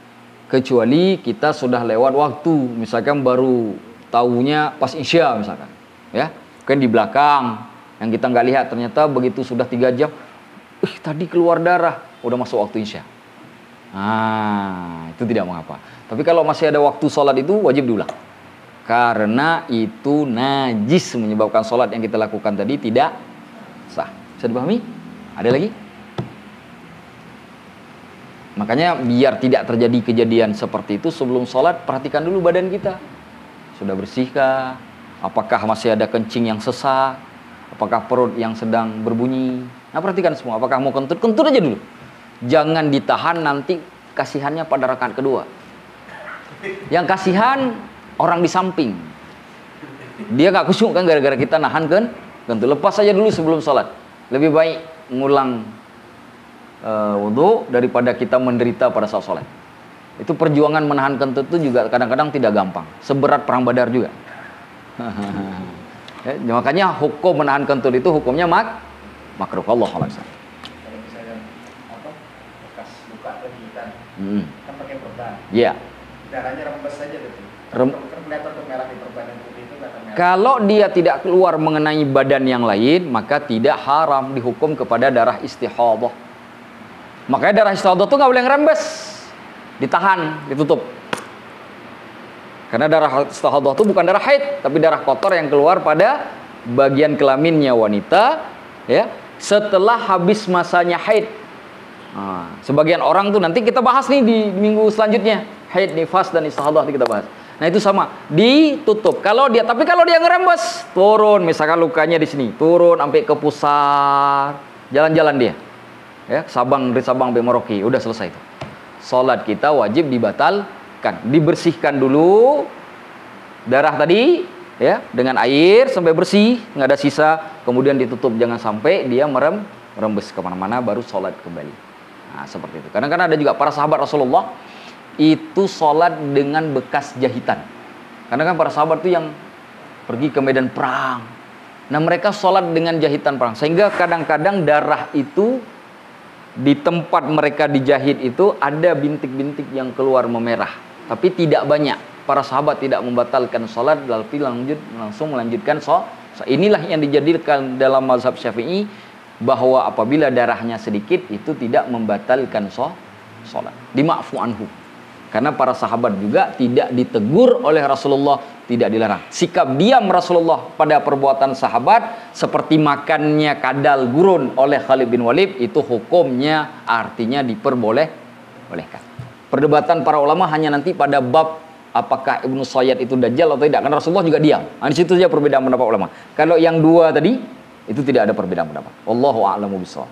Speaker 2: Kecuali kita sudah lewat waktu, misalkan baru tahunya pas isya misalkan, ya, kan di belakang yang kita nggak lihat, ternyata begitu sudah 3 jam, tadi keluar darah, udah masuk waktu isya. Itu tidak mengapa. Tapi kalau masih ada waktu sholat itu wajib diulang, karena itu najis menyebabkan sholat yang kita lakukan tadi tidak sah. Bisa dipahami? Ada lagi? Makanya biar tidak terjadi kejadian seperti itu, sebelum sholat perhatikan dulu badan kita. Sudah bersihkah? Apakah masih ada kencing yang sesak? Apakah perut yang sedang berbunyi? Nah, perhatikan semua. Apakah mau kentut? Kentut aja dulu. Jangan ditahan, nanti kasihannya pada rakaat kedua. Yang kasihan orang di samping. Dia gak khusyuk kan gara-gara kita nahan kan kentut. Lepas saja dulu sebelum sholat. Lebih baik ngulang wudhu daripada kita menderita pada saat sholat. Itu perjuangan menahan kentut itu juga kadang-kadang tidak gampang, seberat perang Badar juga. Ya, makanya hukum menahan kentut itu hukumnya makruh. Allahu a'lam.
Speaker 3: Kalau misalnya bekas luka atau gigitan, kan pakai perban.
Speaker 2: Iya.
Speaker 3: Darahnya rembes saja gitu. Kan kelihatan tuh merah di perban yang putih itu kelihatan merah.
Speaker 2: Kalau dia tidak keluar mengenai badan yang lain, maka tidak haram dihukum kepada darah istihadah. Makanya darah istihadah itu nggak boleh ngerembes, ditahan, ditutup. Karena darah istihadah itu bukan darah haid, tapi darah kotor yang keluar pada bagian kelaminnya wanita, ya, setelah habis masanya haid. Sebagian orang tuh nanti kita bahas nih di minggu selanjutnya, haid, nifas dan istihadah kita bahas. Nah itu sama, ditutup. Tapi kalau dia ngerembes, turun, misalkan lukanya di sini, turun sampai ke pusar, jalan-jalan dia. Ya, dari Sabang sampai Merauke, udah selesai itu. Salat kita wajib dibatalkan. Dibersihkan dulu darah tadi, ya, dengan air sampai bersih, nggak ada sisa. Kemudian ditutup, jangan sampai dia merembes kemana-mana, baru salat kembali. Nah, seperti itu. Kadang-kadang ada juga para sahabat Rasulullah itu salat dengan bekas jahitan. Karena kan para sahabat itu yang pergi ke medan perang. Nah, mereka salat dengan jahitan perang, sehingga kadang-kadang darah itu di tempat mereka dijahit itu ada bintik-bintik yang keluar memerah, tapi tidak banyak. Para sahabat tidak membatalkan salat, tapi langsung melanjutkan salat. Inilah yang dijadikan dalam mazhab Syafi'i, bahwa apabila darahnya sedikit itu tidak membatalkan salat. Dima'fu anhu. Karena para sahabat juga tidak ditegur oleh Rasulullah, tidak dilarang. Sikap diam Rasulullah pada perbuatan sahabat seperti makannya kadal gurun oleh Khalid bin Walid, itu hukumnya artinya diperbolehkan. Perdebatan para ulama hanya nanti pada bab apakah Ibnu Sayyad itu dajjal atau tidak, karena Rasulullah juga diam. Nah, di situ saja perbedaan pendapat ulama. Kalau yang dua tadi itu tidak ada perbedaan pendapat. Wallahu a'lamu bishawab.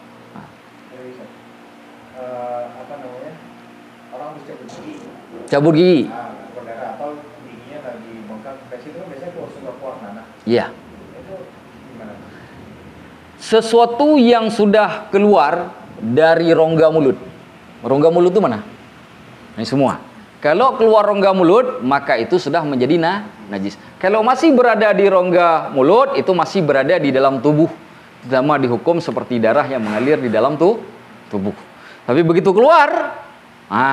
Speaker 5: Apa namanya? Orang habis cabut gigi.
Speaker 2: Cabut gigi.
Speaker 5: Nah, berdarah atau giginya lagi bengkak. Dari situ kan biasanya keluar nanah.
Speaker 2: Iya.
Speaker 5: Itu gimana?
Speaker 2: Sesuatu yang sudah keluar dari rongga mulut. Rongga mulut itu mana? Ini semua. Kalau keluar rongga mulut, maka itu sudah menjadi najis. Kalau masih berada di rongga mulut, itu masih berada di dalam tubuh. Sama dihukum seperti darah yang mengalir di dalam tubuh. Tapi begitu keluar,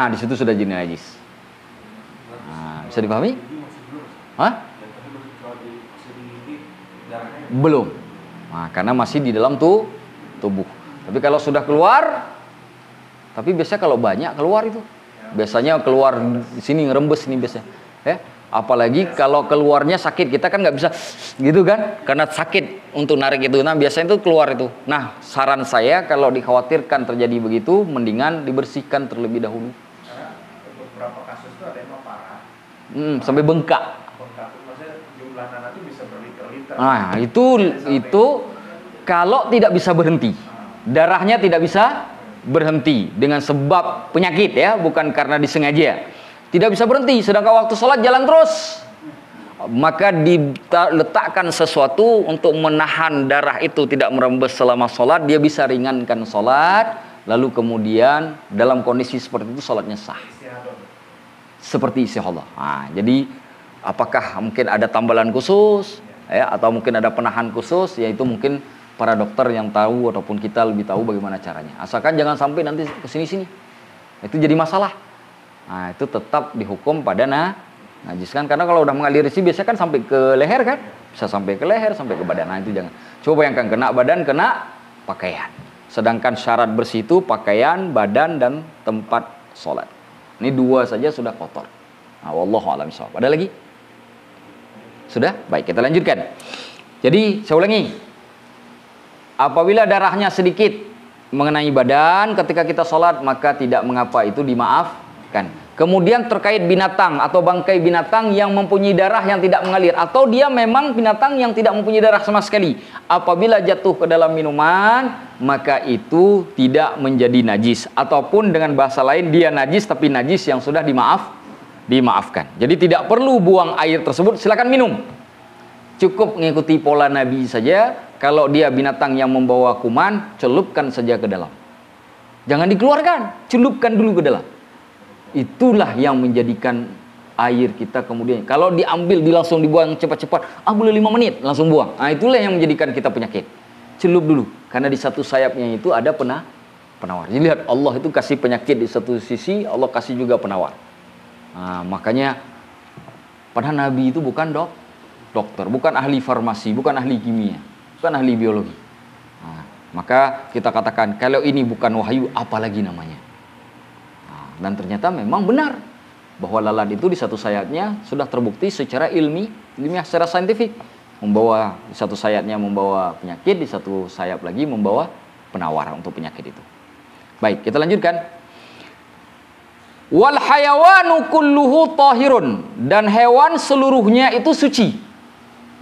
Speaker 2: di situ sudah jadi najis. Bisa dipahami? Hah? Belum. Karena masih di dalam tubuh. Tapi kalau sudah keluar, tapi biasanya kalau banyak keluar itu. Biasanya keluar di sini ngerembes nih biasanya. Apalagi kalau keluarnya sakit, kita kan nggak bisa gitu kan, karena sakit untuk narik itu. Nah biasanya itu keluar itu. Nah saran saya kalau dikhawatirkan terjadi begitu, mendingan dibersihkan terlebih dahulu.
Speaker 5: Karena beberapa kasus itu ada yang parah.
Speaker 2: Sampai bengkak.
Speaker 5: Bengkak, maksudnya jumlah nanah itu bisa berliter-liter.
Speaker 2: Nah itu kalau tidak bisa berhenti, darahnya tidak bisa berhenti dengan sebab penyakit ya, bukan karena disengaja. Tidak bisa berhenti, sedangkan waktu sholat jalan terus. Maka diletakkan sesuatu untuk menahan darah itu tidak merembes selama sholat. Dia bisa ringankan sholat. Lalu kemudian dalam kondisi seperti itu sholatnya sah. Seperti istihadah. Jadi apakah mungkin ada tambalan khusus ya, atau mungkin ada penahan khusus, yaitu mungkin para dokter yang tahu ataupun kita lebih tahu bagaimana caranya. Asalkan jangan sampai nanti kesini-sini. Itu jadi masalah. Itu tetap dihukum pada najis kan, karena kalau udah mengalir isi biasanya kan sampai ke leher kan, bisa sampai ke leher, sampai ke badan. Itu jangan. Coba bayangkan kena badan, kena pakaian. Sedangkan syarat bersih itu pakaian, badan dan tempat sholat. Ini dua saja sudah kotor. Wallahu a'lam bishawab. Ada lagi? Sudah? Baik, kita lanjutkan. Jadi saya ulangi. Apabila darahnya sedikit mengenai badan ketika kita sholat, maka tidak mengapa, itu dimaafkan. Kemudian terkait binatang atau bangkai binatang yang mempunyai darah yang tidak mengalir, atau dia memang binatang yang tidak mempunyai darah sama sekali, apabila jatuh ke dalam minuman, maka itu tidak menjadi najis. Ataupun dengan bahasa lain, dia najis tapi najis yang sudah dimaafkan. Jadi tidak perlu buang air tersebut, silakan minum. Cukup mengikuti pola Nabi saja. Kalau dia binatang yang membawa kuman, celupkan saja ke dalam. Jangan dikeluarkan, celupkan dulu ke dalam. Itulah yang menjadikan air kita kemudian, kalau diambil langsung dibuang cepat-cepat, boleh 5 menit langsung buang. Itulah yang menjadikan kita penyakit. Celup dulu, karena di satu sayapnya itu ada penawar. Jadi lihat, Allah itu kasih penyakit di satu sisi, Allah kasih juga penawar. Makanya padahal Nabi itu bukan dokter, bukan ahli farmasi, bukan ahli kimia, bukan ahli biologi. Maka kita katakan, kalau ini bukan wahyu, apalagi namanya. Dan ternyata memang benar bahwa lalat itu di satu sayapnya sudah terbukti secara ilmiah, secara saintifik, membawa di satu sayapnya membawa penyakit, di satu sayap lagi membawa penawar untuk penyakit itu. Baik, kita lanjutkan. Wal hayawanu kulluhu tahirun, dan hewan seluruhnya itu suci.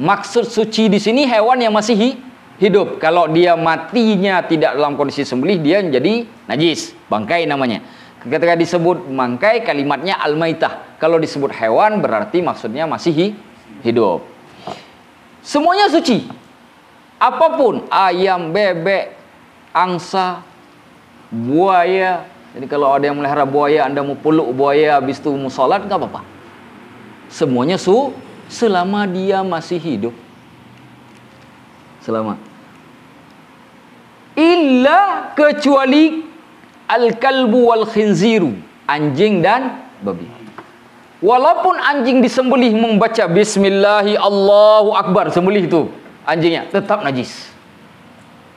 Speaker 2: Maksud suci di sini hewan yang masih hidup. Kalau dia matinya tidak dalam kondisi sembelih, dia menjadi najis, bangkai namanya. Ketika disebut bangkai, kalimatnya al-maitah. Kalau disebut hewan, berarti maksudnya masih hidup. Semuanya suci. Apapun, ayam, bebek, angsa, buaya. Jadi kalau ada yang melihara buaya, Anda mau peluk buaya, habis itu mau sholat, nggak apa-apa. Semuanya selama dia masih hidup. Selama. Illa, kecuali al-kalbu wal khinziru, anjing dan babi. Walaupun anjing disembelih membaca bismillahi Allahu akbar, sembelih itu anjingnya tetap najis.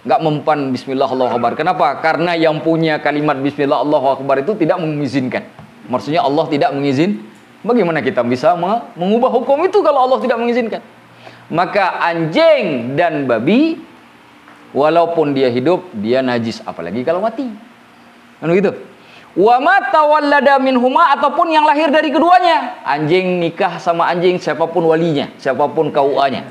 Speaker 2: Enggak mempan bismillah Allahu akbar. Kenapa? Karena yang punya kalimat bismillah Allahu akbar itu tidak mengizinkan. Maksudnya Allah tidak mengizinkan. Bagaimana kita bisa mengubah hukum itu kalau Allah tidak mengizinkan? Maka anjing dan babi walaupun dia hidup, dia najis, apalagi kalau mati. Kan begitu. Wa ma tawallada minhuma, ataupun yang lahir dari keduanya. Anjing nikah sama anjing, siapapun walinya, siapapun KUA-nya,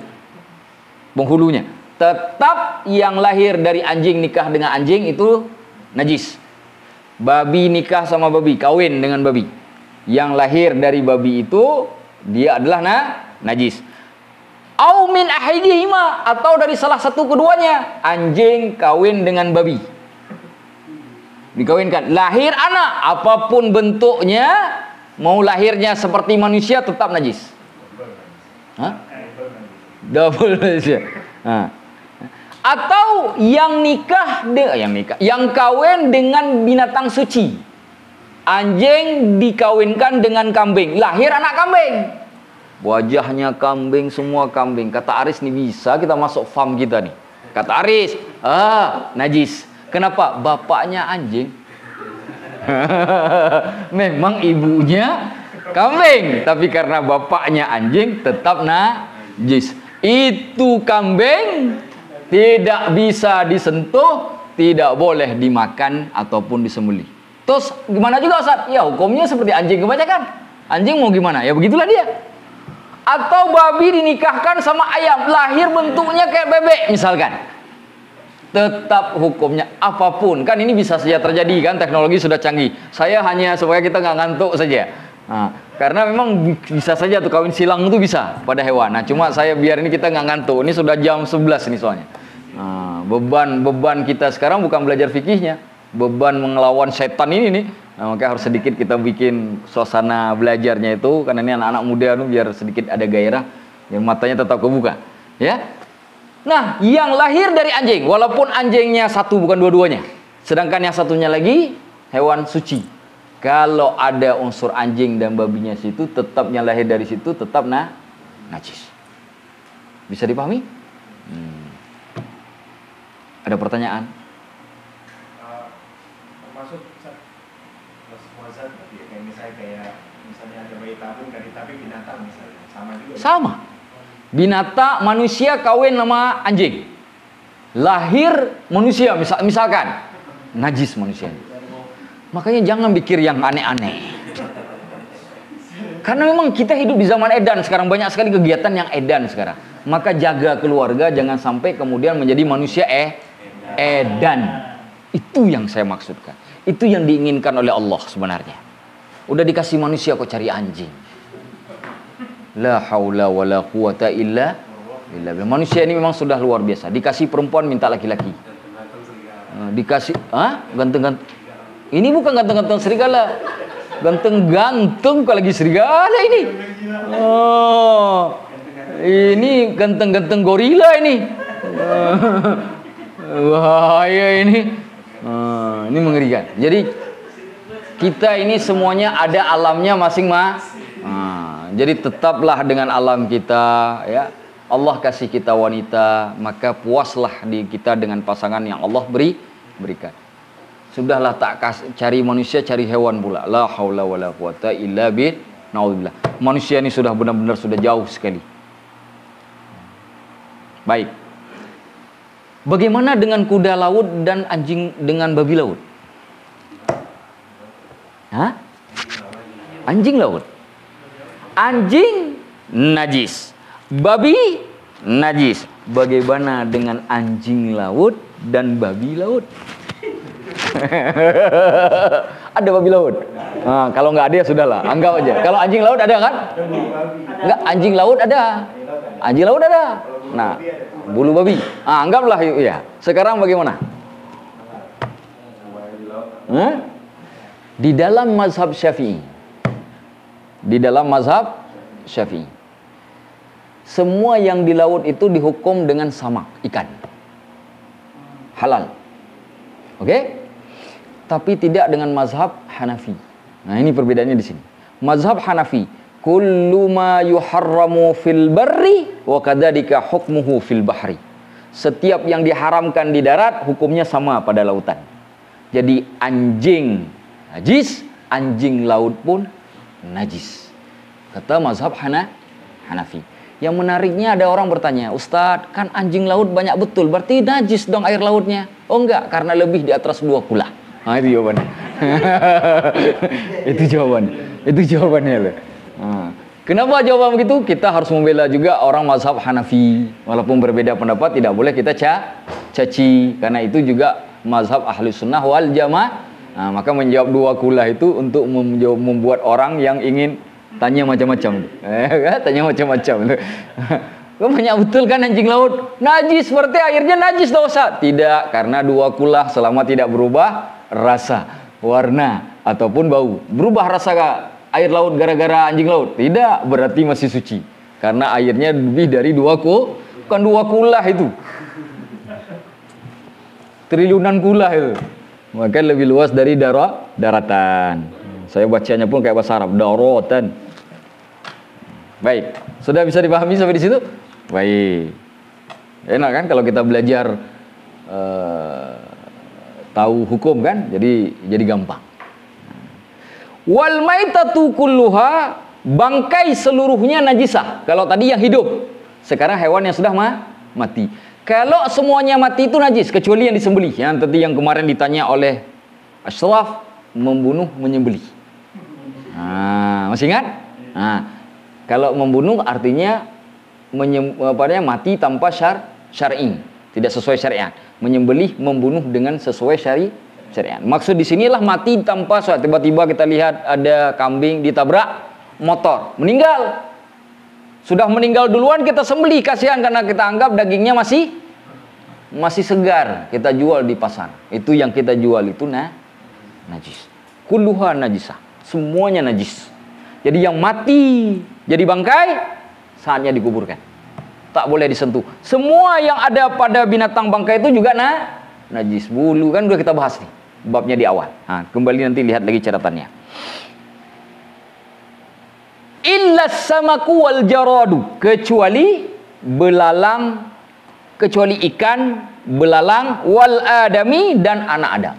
Speaker 2: penghulunya, tetap yang lahir dari anjing nikah dengan anjing itu najis. Babi nikah sama babi, kawin dengan babi, yang lahir dari babi itu dia adalah najis. Au min ahidihima, atau dari salah satu keduanya. Anjing kawin dengan babi, dikawinkan, lahir anak, apapun bentuknya, mau lahirnya seperti manusia tetap najis. Hah? Double najis. Atau yang kawin dengan binatang suci. Anjing dikawinkan dengan kambing, lahir anak kambing. Wajahnya kambing, semua kambing. Kata Aris, nih bisa kita masuk farm kita nih. Kata Aris, najis. Kenapa? Bapaknya anjing. Memang ibunya kambing, tapi karena bapaknya anjing tetap najis. Itu kambing tidak bisa disentuh, tidak boleh dimakan ataupun disembelih. Terus gimana juga Ustaz? Ya hukumnya seperti anjing kebanyakan. Anjing mau gimana? Ya begitulah dia. Atau babi dinikahkan sama ayam, lahir bentuknya kayak bebek misalkan, tetap hukumnya apapun. Kan ini bisa saja terjadi kan, teknologi sudah canggih. Saya hanya supaya kita nggak ngantuk saja. Karena memang bisa saja tuh kawin silang itu bisa pada hewan. Nah cuma saya biar ini kita nggak ngantuk. Ini sudah jam 11 nih soalnya. Beban kita sekarang bukan belajar fikihnya, beban mengelawan setan ini nih. Nah, makanya harus sedikit kita bikin suasana belajarnya itu, karena ini anak-anak muda tuh biar sedikit ada gairah, yang matanya tetap kebuka, ya. Nah, yang lahir dari anjing, walaupun anjingnya satu bukan dua-duanya, sedangkan yang satunya lagi hewan suci. Kalau ada unsur anjing dan babinya situ, tetap yang lahir dari situ tetap najis. Bisa dipahami? Ada pertanyaan?
Speaker 5: Termasuk semua zat, kayak misalnya ada bayi tabung, tapi binatang misalnya, sama juga.
Speaker 2: Sama. Binatang, manusia kawin sama anjing, lahir manusia, misalkan najis manusia. Makanya jangan pikir yang aneh-aneh. Karena memang kita hidup di zaman edan sekarang, banyak sekali kegiatan yang edan sekarang. Maka jaga keluarga, jangan sampai kemudian menjadi manusia edan. Itu yang saya maksudkan. Itu yang diinginkan oleh Allah sebenarnya. Udah dikasih manusia kok cari anjing. La haula wala quwata illa billah. Manusia ini memang sudah luar biasa. Dikasih perempuan minta laki-laki. Dikasih ganteng-ganteng. Ini bukan ganteng-ganteng serigala. Ganteng-ganteng kok lagi serigala ini. Oh. Ini ganteng-ganteng gorila ini. Bahaya ini. Ini mengerikan. Jadi kita ini semuanya ada alamnya masing-masing. Jadi tetaplah dengan alam kita, ya. Allah kasih kita wanita, maka puaslah di kita dengan pasangan yang Allah berikan. Sudahlah tak cari manusia, cari hewan pula. La haula wala quwata illa billah. Naudzubillah. Manusia ini sudah benar-benar sudah jauh sekali. Baik. Bagaimana dengan kuda laut dan anjing dengan babi laut? Anjing laut. Anjing najis, babi najis. Bagaimana dengan anjing laut dan babi laut? Ada babi laut? Kalau nggak ada ya sudahlah, anggap aja. Kalau anjing laut ada kan? Nggak, anjing laut ada. Anjing laut ada. Nah, bulu babi. Anggaplah ya. Sekarang bagaimana? Di dalam mazhab Syafi'i. Semua yang di laut itu dihukum dengan samak, ikan. Halal. Oke? Tapi tidak dengan mazhab Hanafi. Nah, ini perbedaannya di sini. Mazhab Hanafi, kullu ma yuharramu fil barri wa kadzalika hukmuhu fil bahri. Setiap yang diharamkan di darat hukumnya sama pada lautan. Jadi anjing najis, anjing laut pun najis. Kata mazhab Hanafi. Yang menariknya ada orang bertanya, Ustadz, kan anjing laut banyak betul, berarti najis dong air lautnya? Oh enggak, karena lebih di atas 2 kula. Nah itu jawabannya. Itu jawabannya. Itu jawabannya loh. Nah, kenapa jawaban begitu? Kita harus membela juga orang mazhab Hanafi. Walaupun berbeda pendapat tidak boleh kita caci, karena itu juga mazhab ahli sunnah wal jamaah. Nah, maka menjawab dua kulah itu untuk membuat orang yang ingin tanya macam-macam. Tanya macam-macam. Kau banyak betul kan anjing laut? Najis, berarti airnya najis dosa. Tidak, karena dua kulah selama tidak berubah rasa, warna, ataupun bau. Berubah rasa air laut gara-gara anjing laut? Tidak, berarti masih suci. Karena airnya lebih dari bukan dua kulah itu. Triliunan kulah itu. Maka lebih luas dari daratan. Saya bacanya pun kayak bahasa Arab, daratan. Baik, sudah bisa dipahami sampai di situ? Baik. Enak kan kalau kita belajar tahu hukum kan? Jadi gampang. Wal maitatu kulluha, bangkai seluruhnya najisah. Kalau tadi yang hidup, sekarang hewan yang sudah mati. Kalau semuanya mati itu najis kecuali yang disembelih. Yang tadi yang kemarin ditanya oleh Ashraf, membunuh menyembelih. Masih ingat? Kalau membunuh artinya mati tanpa syar'i, tidak sesuai syariat. Menyembelih, membunuh dengan sesuai syariat. Maksud di sinilah mati tanpa syariat. Tiba-tiba kita lihat ada kambing ditabrak motor, meninggal. Sudah meninggal duluan kita sembelih, kasihan karena kita anggap dagingnya masih segar. Kita jual di pasar. Itu yang kita jual itu najis. Kulluha najisah. Semuanya najis. Jadi yang mati jadi bangkai, saatnya dikuburkan. Tak boleh disentuh. Semua yang ada pada binatang bangkai itu juga najis. Bulu kan udah kita bahas nih, babnya di awal. Kembali nanti lihat lagi catatannya. Illa samaku wal jaradu, kecuali belalang, kecuali ikan, belalang, wal adami, dan anak Adam.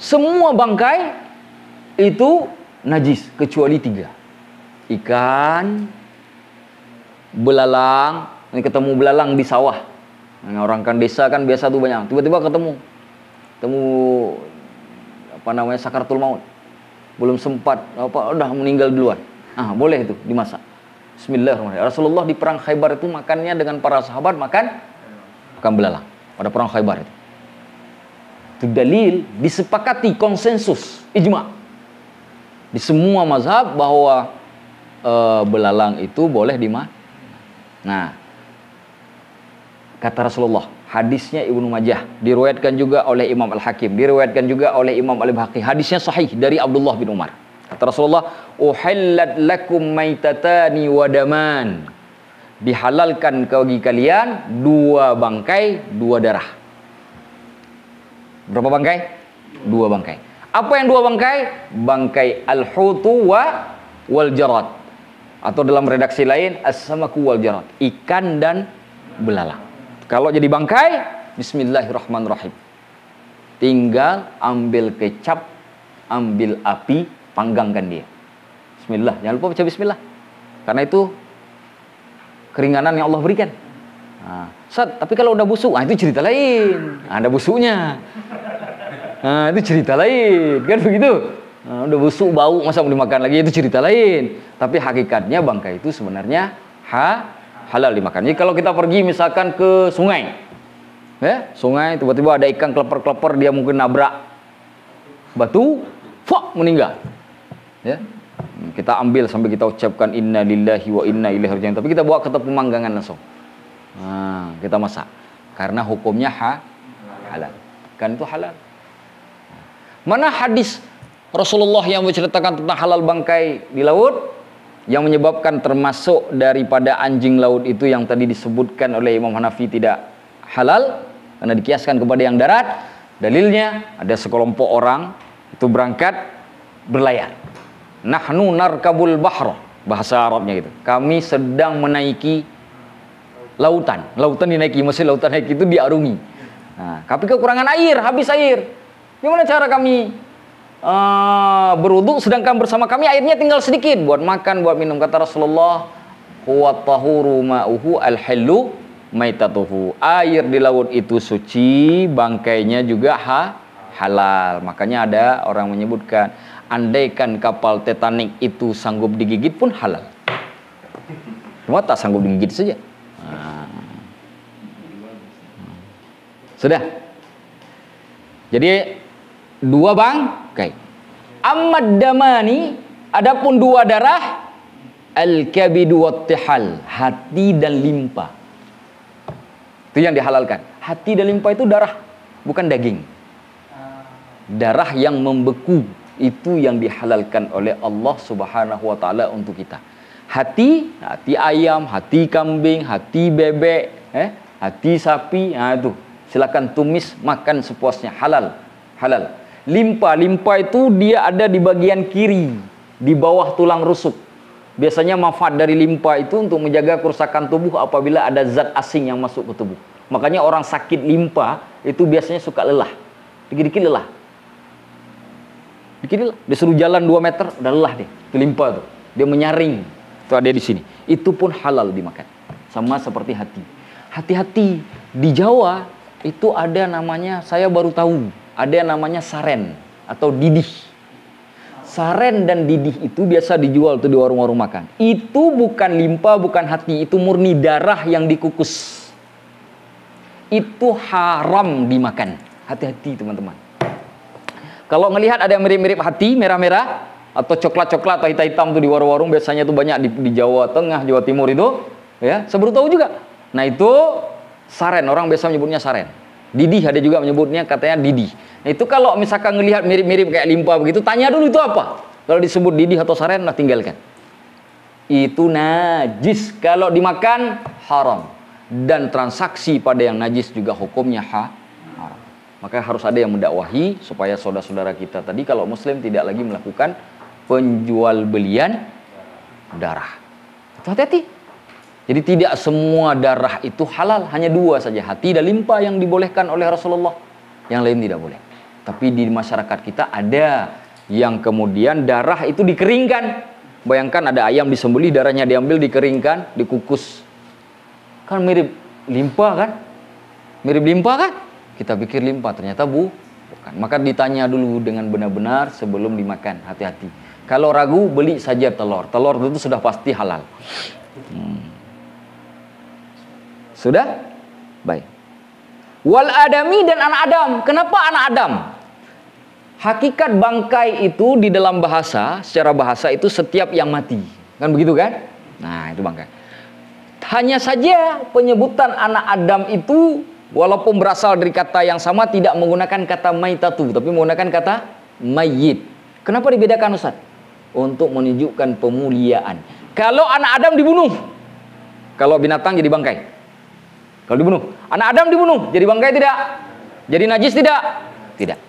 Speaker 2: Semua bangkai itu najis kecuali 3. Ikan, belalang. Ini ketemu belalang di sawah. Orang kan desa kan biasa tuh banyak. Tiba-tiba ketemu sakaratul maut. Belum sempat udah meninggal duluan. Boleh itu dimasak. Bismillahirrahmanirrahim. Rasulullah di perang Khaybar itu makannya dengan para sahabat makan belalang pada perang Khaybar itu. Itu dalil, disepakati, konsensus, ijma di semua mazhab bahwa belalang itu boleh dimakan. Nah, kata Rasulullah, hadisnya Ibnu Majah, diriwayatkan juga oleh Imam Al-Hakim, diriwayatkan juga oleh Imam Al-Baqi. Hadisnya sahih dari Abdullah bin Umar. Kata Rasulullah, "Uhillat lakum maitatani wa daman." Dihalalkan bagi kalian 2 bangkai, 2 darah. Berapa bangkai? 2 bangkai. Apa yang 2 bangkai? Bangkai al-hutu wal jarad. Atau dalam redaksi lain, as-samaku wal jarad. Ikan dan belalang. Kalau jadi bangkai, bismillahirrahmanirrahim. Tinggal ambil kecap, ambil api, panggangkan dia. Bismillah. Jangan lupa baca bismillah. Karena itu keringanan yang Allah berikan. Tapi kalau udah busuk, itu cerita lain. Ada busuknya. Itu cerita lain. Kan begitu? Udah busuk, bau, masa mau dimakan lagi, itu cerita lain. Tapi hakikatnya bangkai itu sebenarnya halal dimakan. Jadi kalau kita pergi misalkan ke sungai, sungai tiba-tiba ada ikan kleper-kleper, dia mungkin nabrak batu, meninggal. Kita ambil sambil kita ucapkan inna lillahi wa inna ilaihi raji'un. Tapi kita bawa ke tempat pemanggangan langsung. Kita masak. Karena hukumnya halal. Kan itu halal. Mana hadis Rasulullah yang menceritakan tentang halal bangkai di laut, yang menyebabkan termasuk daripada anjing laut itu yang tadi disebutkan oleh Imam Hanafi tidak halal karena dikiaskan kepada yang darat. Dalilnya ada sekelompok orang itu berangkat berlayar. Nahnu narkabul bahra, bahasa Arabnya gitu. Kami sedang menaiki lautan. Lautan dinaiki, maksudnya lautan naik itu diarungi. Tapi kekurangan air, habis air. Gimana cara kami berwudu sedangkan bersama kami airnya tinggal sedikit buat makan, buat minum? Kata Rasulullah, huwa tahuru ma'uhu al-hillu maitatuhu. Air di laut itu suci, bangkainya juga halal. Makanya ada orang menyebutkan, andaikan kapal Titanic itu sanggup digigit pun halal. Cuma tak sanggup digigit saja. Sudah. Jadi dua bangkai. Ammad damani, adapun dua darah, al-kabidu wat-tihal, hati dan limpa. Itu yang dihalalkan. Hati dan limpa itu darah, bukan daging. Darah yang membeku itu yang dihalalkan oleh Allah Subhanahu wa taala untuk kita. Hati ayam, hati kambing, hati bebek, hati sapi, itu silakan tumis, makan sepuasnya, halal. Limpa itu dia ada di bagian kiri, di bawah tulang rusuk. Biasanya manfaat dari limpa itu untuk menjaga kerusakan tubuh apabila ada zat asing yang masuk ke tubuh. Makanya orang sakit limpa itu biasanya suka lelah, dikit-dikit lelah. Disuruh jalan 2 meter udah lelah dia. Itu limpa tuh, dia menyaring. Itu ada di sini. Itu pun halal dimakan. Sama seperti hati. Hati-hati di Jawa itu ada namanya, saya baru tahu, ada yang namanya saren atau didih. Saren dan didih itu biasa dijual tuh di warung-warung makan. Itu bukan limpa, bukan hati, itu murni darah yang dikukus. Itu haram dimakan. Hati-hati teman-teman. Kalau ngelihat ada yang mirip-mirip hati, merah-merah atau coklat-coklat atau hitam-hitam tuh di warung-warung, biasanya tuh banyak di Jawa Tengah, Jawa Timur itu, ya, saya baru tahu juga. Nah itu saren, orang biasa menyebutnya saren. Didih ada juga menyebutnya, katanya didih. Nah itu kalau misalkan ngelihat mirip-mirip kayak limpa begitu, tanya dulu itu apa. Kalau disebut didih atau saren, nah tinggalkan. Itu najis, kalau dimakan haram. Dan transaksi pada yang najis juga hukumnya haram. Maka harus ada yang mendakwahi supaya saudara-saudara kita tadi kalau muslim tidak lagi melakukan penjual belian darah. Hati-hati. Jadi tidak semua darah itu halal, hanya 2 saja, hati dan limpa yang dibolehkan oleh Rasulullah. Yang lain tidak boleh. Tapi di masyarakat kita ada yang kemudian darah itu dikeringkan. Bayangkan ada ayam disembelih, darahnya diambil, dikeringkan, dikukus. Kan mirip limpa kan? Mirip limpa kan? Kita pikir limpa, ternyata bukan. Maka ditanya dulu dengan benar-benar sebelum dimakan. Hati-hati. Kalau ragu, beli saja telur. Telur itu sudah pasti halal. Sudah? Baik. Wal adami dan anak Adam. Kenapa anak Adam? Hakikat bangkai itu di dalam bahasa, secara bahasa itu setiap yang mati. Kan begitu kan? Nah, itu bangkai. Hanya saja penyebutan anak Adam itu walaupun berasal dari kata yang sama tidak menggunakan kata maitatu, tapi menggunakan kata mayyit. Kenapa dibedakan Ustaz? Untuk menunjukkan pemuliaan. Kalau anak Adam dibunuh, kalau binatang jadi bangkai. Kalau dibunuh, anak Adam dibunuh, jadi bangkai tidak? Jadi najis tidak? Tidak.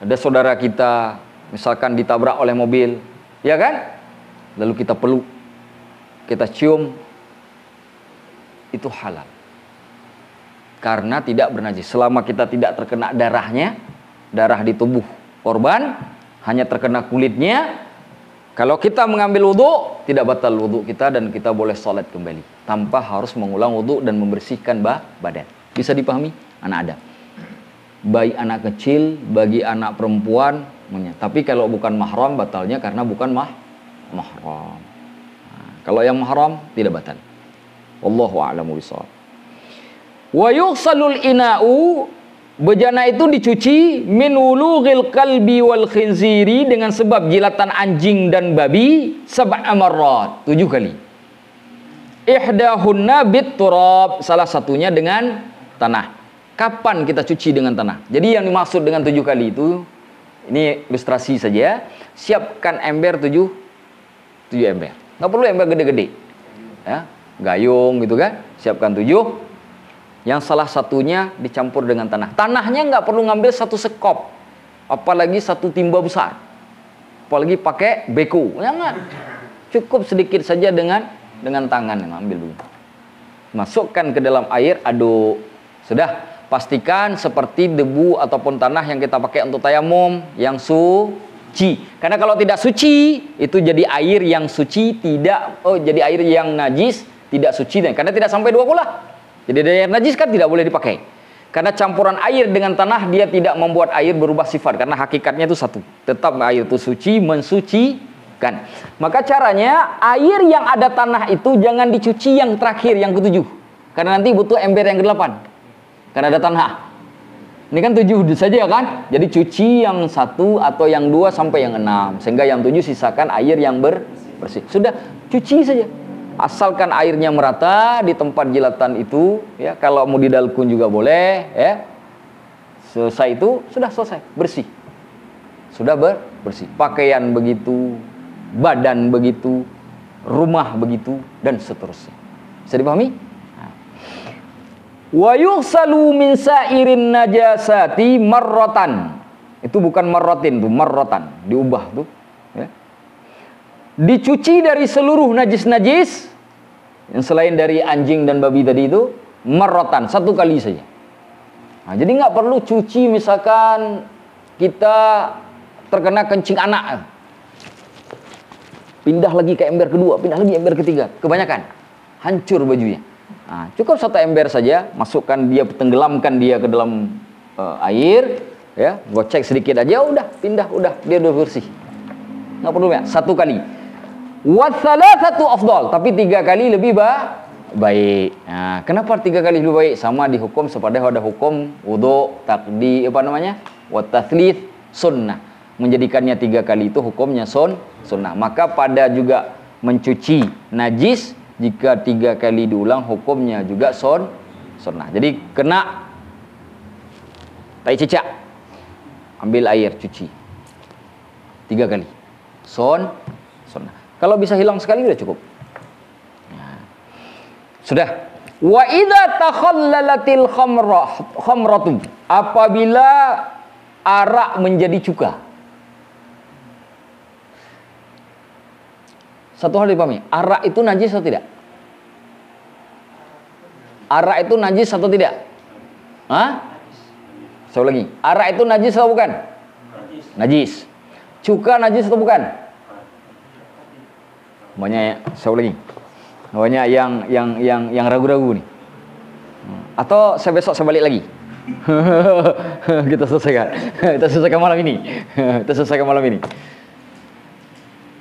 Speaker 2: Ada saudara kita misalkan ditabrak oleh mobil, ya kan? Lalu kita peluk, kita cium, itu halal. Karena tidak bernajis. Selama kita tidak terkena darahnya, darah di tubuh korban, hanya terkena kulitnya. Kalau kita mengambil wudhu, tidak batal wudhu kita dan kita boleh sholat kembali tanpa harus mengulang wudhu dan membersihkan badan. Bisa dipahami? Anak Adam. Baik anak kecil, bagi anak perempuan. Tapi kalau bukan mahram, batalnya karena bukan mahram. Nah, kalau yang mahram, tidak batal. Wallahu a'lamu bishawab. Wa yughsalul ina'u, bejana itu dicuci min wulughil kalbi wal khinziri, dengan sebab jilatan anjing dan babi 7 marrat, 7 kali. Ihdahunna bit turab, salah satunya dengan tanah. Kapan kita cuci dengan tanah? Jadi yang dimaksud dengan 7 kali itu, ini ilustrasi saja. Siapkan ember 7 ember. Nggak perlu ember gede-gede. Ya, gayung gitu kan. Siapkan 7. Yang salah satunya dicampur dengan tanah. Tanahnya nggak perlu ngambil 1 sekop. Apalagi 1 timba besar. Apalagi pakai beko. Jangan. Cukup sedikit saja dengan tangan yang ambil dulu. Masukkan ke dalam air, aduk. Sudah. Pastikan seperti debu ataupun tanah yang kita pakai untuk tayamum yang suci. Karena kalau tidak suci, itu jadi air yang suci, jadi air yang najis, tidak suci. Karena tidak sampai 2 kula. Jadi air najis kan tidak boleh dipakai. Karena campuran air dengan tanah dia tidak membuat air berubah sifat, karena hakikatnya itu satu. Tetap air itu suci, mensucikan. Maka caranya air yang ada tanah itu jangan dicuci yang terakhir, yang ketujuh. Karena nanti butuh ember yang ke-8. Karena ada tanah. Ini kan 7 saja kan? Jadi cuci yang 1 atau yang 2 sampai yang 6. Sehingga yang 7 sisakan air yang bersih. Sudah, cuci saja. Asalkan airnya merata di tempat jilatan itu, ya. Kalau mau di dalkun juga boleh, ya. Selesai itu, sudah selesai, bersih. Sudah bersih. Pakaian begitu, badan begitu, rumah begitu, dan seterusnya. Bisa dipahami? Wa yughsalu min sa'irin najasati marratan. Itu bukan marratin tuh, marratan, diubah tuh, ya. Dicuci dari seluruh najis-najis yang selain dari anjing dan babi tadi itu marratan, 1 kali saja. Nah, jadi nggak perlu cuci misalkan kita terkena kencing anak. Pindah lagi ke ember kedua, pindah lagi ember ketiga. Kebanyakan hancur bajunya. Nah, cukup 1 ember saja, masukkan dia, tenggelamkan dia ke dalam air, ya, gocek sedikit aja, udah pindah, udah dia udah bersih. Nggak perlu ya, 1 kali. Wathalathatu afdal, tapi 3 kali lebih baik. Nah, kenapa 3 kali lebih baik? Sama dihukum seperti ada hukum wudu, takdi, watathlith, sunnah. Menjadikannya 3 kali itu hukumnya sunnah. Maka pada juga mencuci najis, jika 3 kali diulang hukumnya juga sunnah. Jadi kena tai cicak, ambil air cuci 3 kali. Sunnah. Kalau bisa hilang sekali sudah cukup. Nah, sudah. Wa idza takhallalatil khamratu, apabila arak menjadi cuka. Satu hal dipahami, arak itu najis atau tidak? Arak itu najis atau tidak? Hah? Saya ulangi, arak itu najis atau bukan? Najis. Cuka najis atau bukan? Banyak, saya ulangi. Banyak yang ragu-ragu nih. Atau saya besok saya balik lagi. Kita selesaikan malam ini.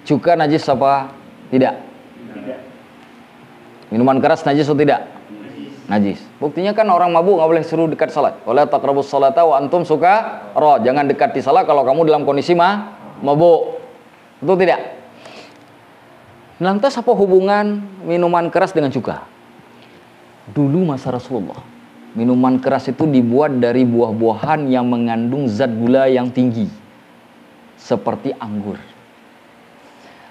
Speaker 2: Cuka najis apa? Tidak. Minuman keras najis atau tidak? Najis. Buktinya kan orang mabuk nggak boleh suruh dekat salat. Wala taqrabus salata wa antum sukara. Jangan dekati salat kalau kamu dalam kondisi mabuk. Betul tidak? Lantas apa hubungan minuman keras dengan cuka? Dulu masa Rasulullah, minuman keras itu dibuat dari buah-buahan yang mengandung zat gula yang tinggi, seperti anggur.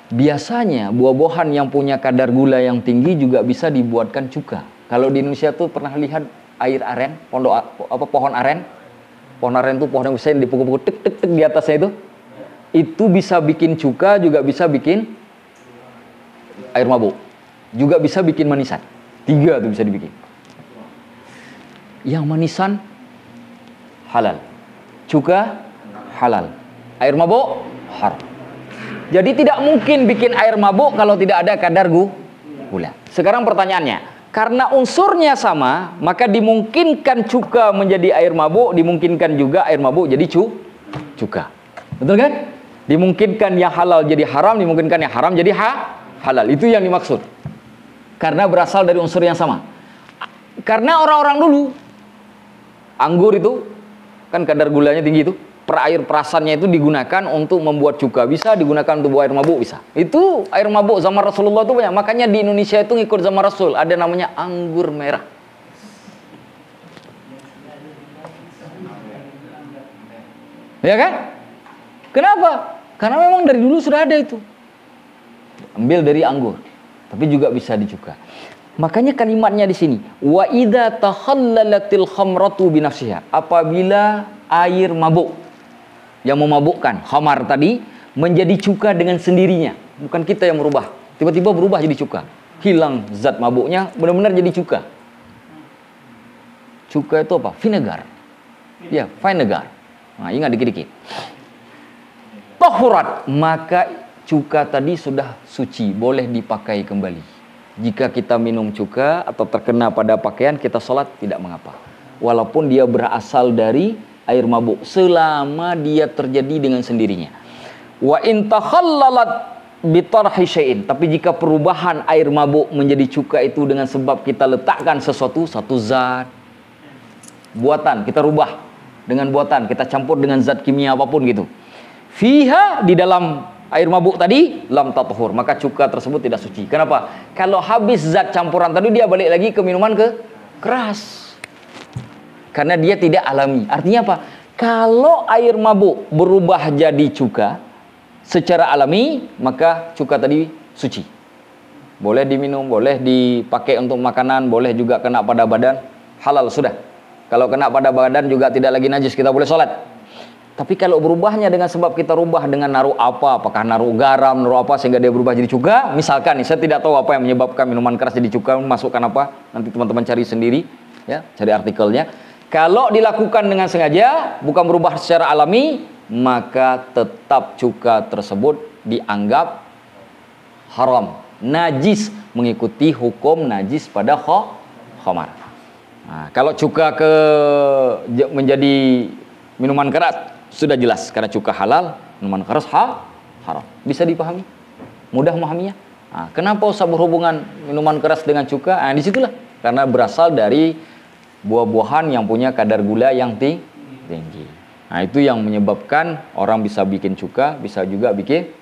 Speaker 2: Biasanya buah-buahan yang punya kadar gula yang tinggi juga bisa dibuatkan cuka. Kalau di Indonesia tuh pernah lihat air aren, pohon aren. Pohon aren itu pohon yang besar yang dipukul-pukul tek tek tek di atasnya itu. Itu bisa bikin cuka, juga bisa bikin air mabuk. Juga bisa bikin manisan. 3 tuh bisa dibikin. Yang manisan halal. Cuka halal. Air mabuk haram. Jadi tidak mungkin bikin air mabuk kalau tidak ada kadar gula. Sekarang pertanyaannya, karena unsurnya sama, maka dimungkinkan cuka menjadi air mabuk, dimungkinkan juga air mabuk jadi cuka. Betul kan? Dimungkinkan yang halal jadi haram, dimungkinkan yang haram jadi halal. Itu yang dimaksud. Karena berasal dari unsur yang sama. Karena orang-orang dulu, anggur itu kan kadar gulanya tinggi itu. Air perasannya itu digunakan untuk membuat cuka, bisa digunakan untuk buat air mabuk, bisa. Itu air mabuk zaman Rasulullah itu banyak. Makanya di Indonesia itu ngikut zaman Rasul, ada namanya anggur merah. Ya kan? Kenapa? Karena memang dari dulu sudah ada itu. Ambil dari anggur, tapi juga bisa dicuka. Makanya kalimatnya di sini, wa idza takhallalatil khamratu binafsiha, apabila air mabuk yang memabukkan, khamar tadi, menjadi cuka dengan sendirinya. Bukan kita yang merubah. Tiba-tiba berubah jadi cuka. Hilang zat mabuknya, benar-benar jadi cuka. Cuka itu apa? Vinegar. Ya, vinegar. Nah, ingat dikit-dikit. Tahurat, maka cuka tadi sudah suci, boleh dipakai kembali. Jika kita minum cuka atau terkena pada pakaian, kita sholat tidak mengapa. walaupun dia berasal dari air mabuk, selama dia terjadi dengan sendirinya. Wa in takhallalat bitarhi syai'in, tapi jika perubahan air mabuk menjadi cuka itu dengan sebab kita letakkan satu zat buatan, kita rubah dengan buatan, kita campur dengan zat kimia apapun gitu, fiha, di dalam air mabuk tadi, lam tathur, maka cuka tersebut tidak suci. Kenapa? Kalau habis zat campuran tadi, dia balik lagi ke minuman keras, karena dia tidak alami. Artinya apa? Kalau air mabuk berubah jadi cuka secara alami, maka cuka tadi suci, boleh diminum, boleh dipakai untuk makanan, boleh juga kena pada badan, halal sudah. Kalau kena pada badan juga tidak lagi najis, kita boleh sholat. Tapi kalau berubahnya dengan sebab kita rubah dengan naruh apa, apakah naruh garam, naruh apa sehingga dia berubah jadi cuka, misalkan nih, saya tidak tahu apa yang menyebabkan minuman keras jadi cuka, masukkan apa, nanti teman-teman cari sendiri ya, cari artikelnya. Kalau dilakukan dengan sengaja, bukan berubah secara alami, maka tetap cuka tersebut dianggap haram, najis, mengikuti hukum najis pada khamar. Nah, kalau cuka menjadi minuman keras sudah jelas, karena cuka halal, minuman keras haram. Bisa dipahami? Mudah memahaminya? Nah, kenapa usah berhubungan minuman keras dengan cuka? Nah, disitulah, karena berasal dari buah-buahan yang punya kadar gula yang tinggi. Nah, itu yang menyebabkan orang bisa bikin cuka, bisa juga bikin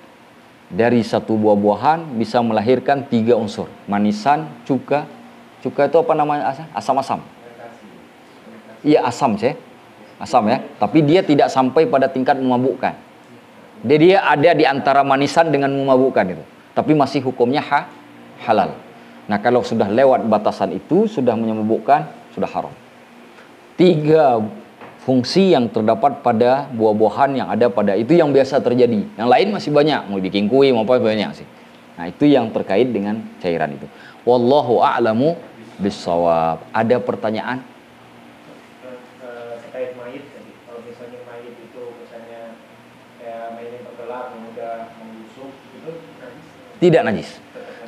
Speaker 2: dari satu buah-buahan bisa melahirkan 3 unsur. Manisan, cuka. Cuka itu apa namanya? Asam-asam. Iya, asam sih. Asam ya, tapi dia tidak sampai pada tingkat memabukkan. Dia ada di antara manisan dengan memabukkan itu, tapi masih hukumnya halal. Nah, kalau sudah lewat batasan itu, sudah memabukkan, sudah haram. 3 fungsi yang terdapat pada buah-buahan yang ada pada itu yang biasa terjadi. Yang lain masih banyak, mau bikin kue, mau apa banyak sih. Nah, itu yang terkait dengan cairan itu. Wallahu a'lamu bissawab. Ada pertanyaan?
Speaker 5: Terkait mayit tadi, kalau misalnya mayit itu misalnya kayak mayit yang tergelap yang udah membusuk itu najis?
Speaker 2: Tidak najis.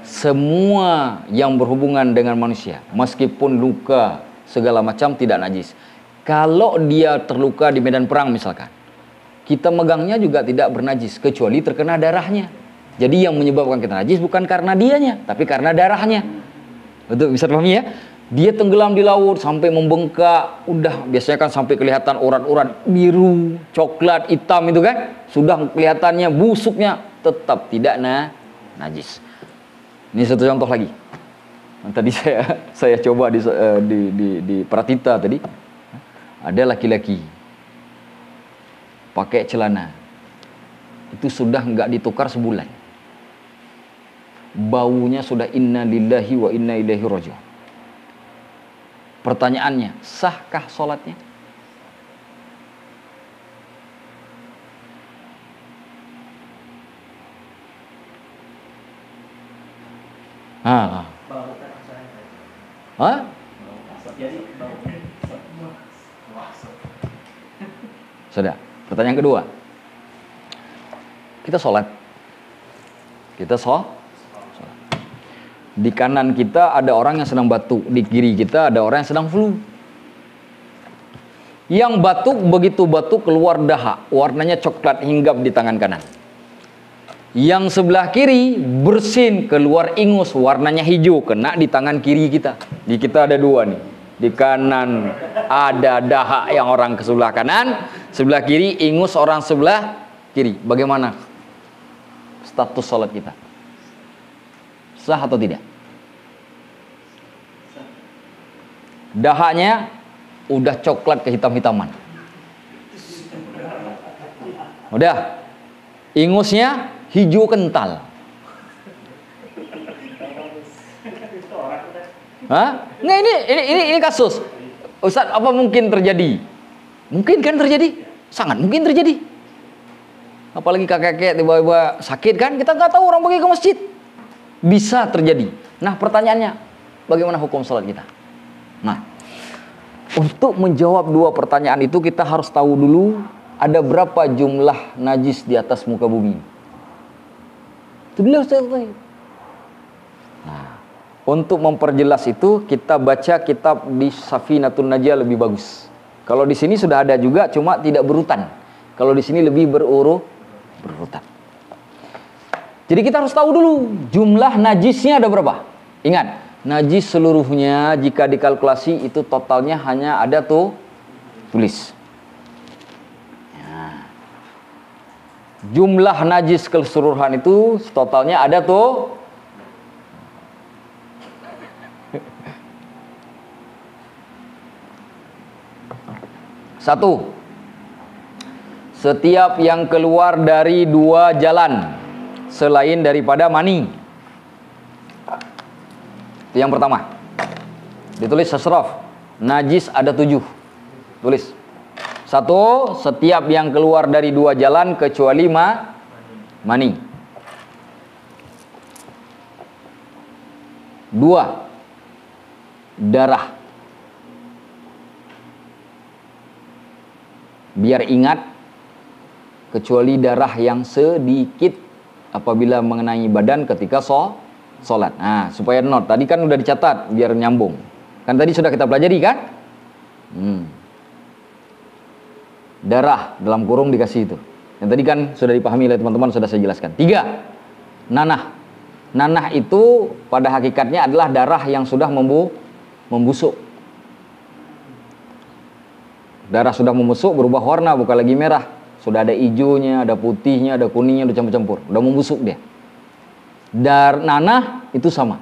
Speaker 2: Semua yang berhubungan dengan manusia, meskipun luka segala macam, tidak najis. Kalau dia terluka di medan perang misalkan, kita megangnya juga tidak bernajis kecuali terkena darahnya. Jadi yang menyebabkan kita najis bukan karena dianya, tapi karena darahnya. Betul, bisa dipahami ya? Dia tenggelam di laut sampai membengkak, udah biasanya kan sampai kelihatan urat-urat biru, coklat, hitam itu kan, sudah kelihatannya busuknya, tetap tidak najis. Ini satu contoh lagi. Tadi saya coba di Pratita tadi, ada laki-laki pakai celana, itu sudah nggak ditukar sebulan, baunya sudah inna lillahi wa inna ilaihi raji'un. Pertanyaannya, sahkah sholatnya? Hah? Sudah. Pertanyaan kedua. Kita sholat. Di kanan kita ada orang yang sedang batuk, di kiri kita ada orang yang sedang flu. Yang batuk, begitu batuk keluar dahak, warnanya coklat hinggap di tangan kanan. Yang sebelah kiri bersin, keluar ingus, warnanya hijau, kena di tangan kiri kita. Di kita ada 2 nih. Di kanan ada dahak yang orang ke sebelah kanan, sebelah kiri ingus orang sebelah kiri. Bagaimana status sholat kita? Sah atau tidak? Dahaknya udah coklat kehitam-hitaman. Udah. Ingusnya hijau kental. Hah? Nggak, ini kasus. Ustaz, apa mungkin terjadi? Mungkin kan terjadi? Sangat mungkin terjadi. Apalagi kakek-kakek tiba-tiba sakit kan, kita nggak tahu orang pergi ke masjid. Bisa terjadi. Nah, pertanyaannya, bagaimana hukum sholat kita? Nah, untuk menjawab 2 pertanyaan itu kita harus tahu dulu ada berapa jumlah najis di atas muka bumi. Itu dulu harus tahu. Nah, Untuk memperjelas itu kita baca kitab di Safinatun Najah lebih bagus. Kalau di sini sudah ada juga, cuma tidak berurutan. Kalau di sini lebih berurutan. Jadi kita harus tahu dulu jumlah najisnya ada berapa. Ingat, najis seluruhnya jika dikalkulasi itu totalnya hanya ada tulis. Nah, jumlah najis keseluruhan itu totalnya ada 1. Setiap yang keluar dari 2 jalan selain daripada mani. Itu yang pertama. Ditulis sasraf. Najis ada 7. Tulis. 1. Setiap yang keluar dari 2 jalan kecuali mani. 2. Darah. Biar ingat, kecuali darah yang sedikit apabila mengenai badan ketika sholat. Nah, supaya note. Tadi kan udah dicatat biar nyambung. Kan tadi sudah kita pelajari kan? Darah dalam kurung dikasih itu. Yang tadi kan sudah dipahami oleh teman-teman, sudah saya jelaskan. 3. Nanah. Nanah itu pada hakikatnya adalah darah yang sudah membusuk. Darah sudah membusuk, berubah warna, bukan lagi merah. Sudah ada hijaunya, ada putihnya, ada kuningnya, udah campur-campur. Udah membusuk dia. Nanah itu sama.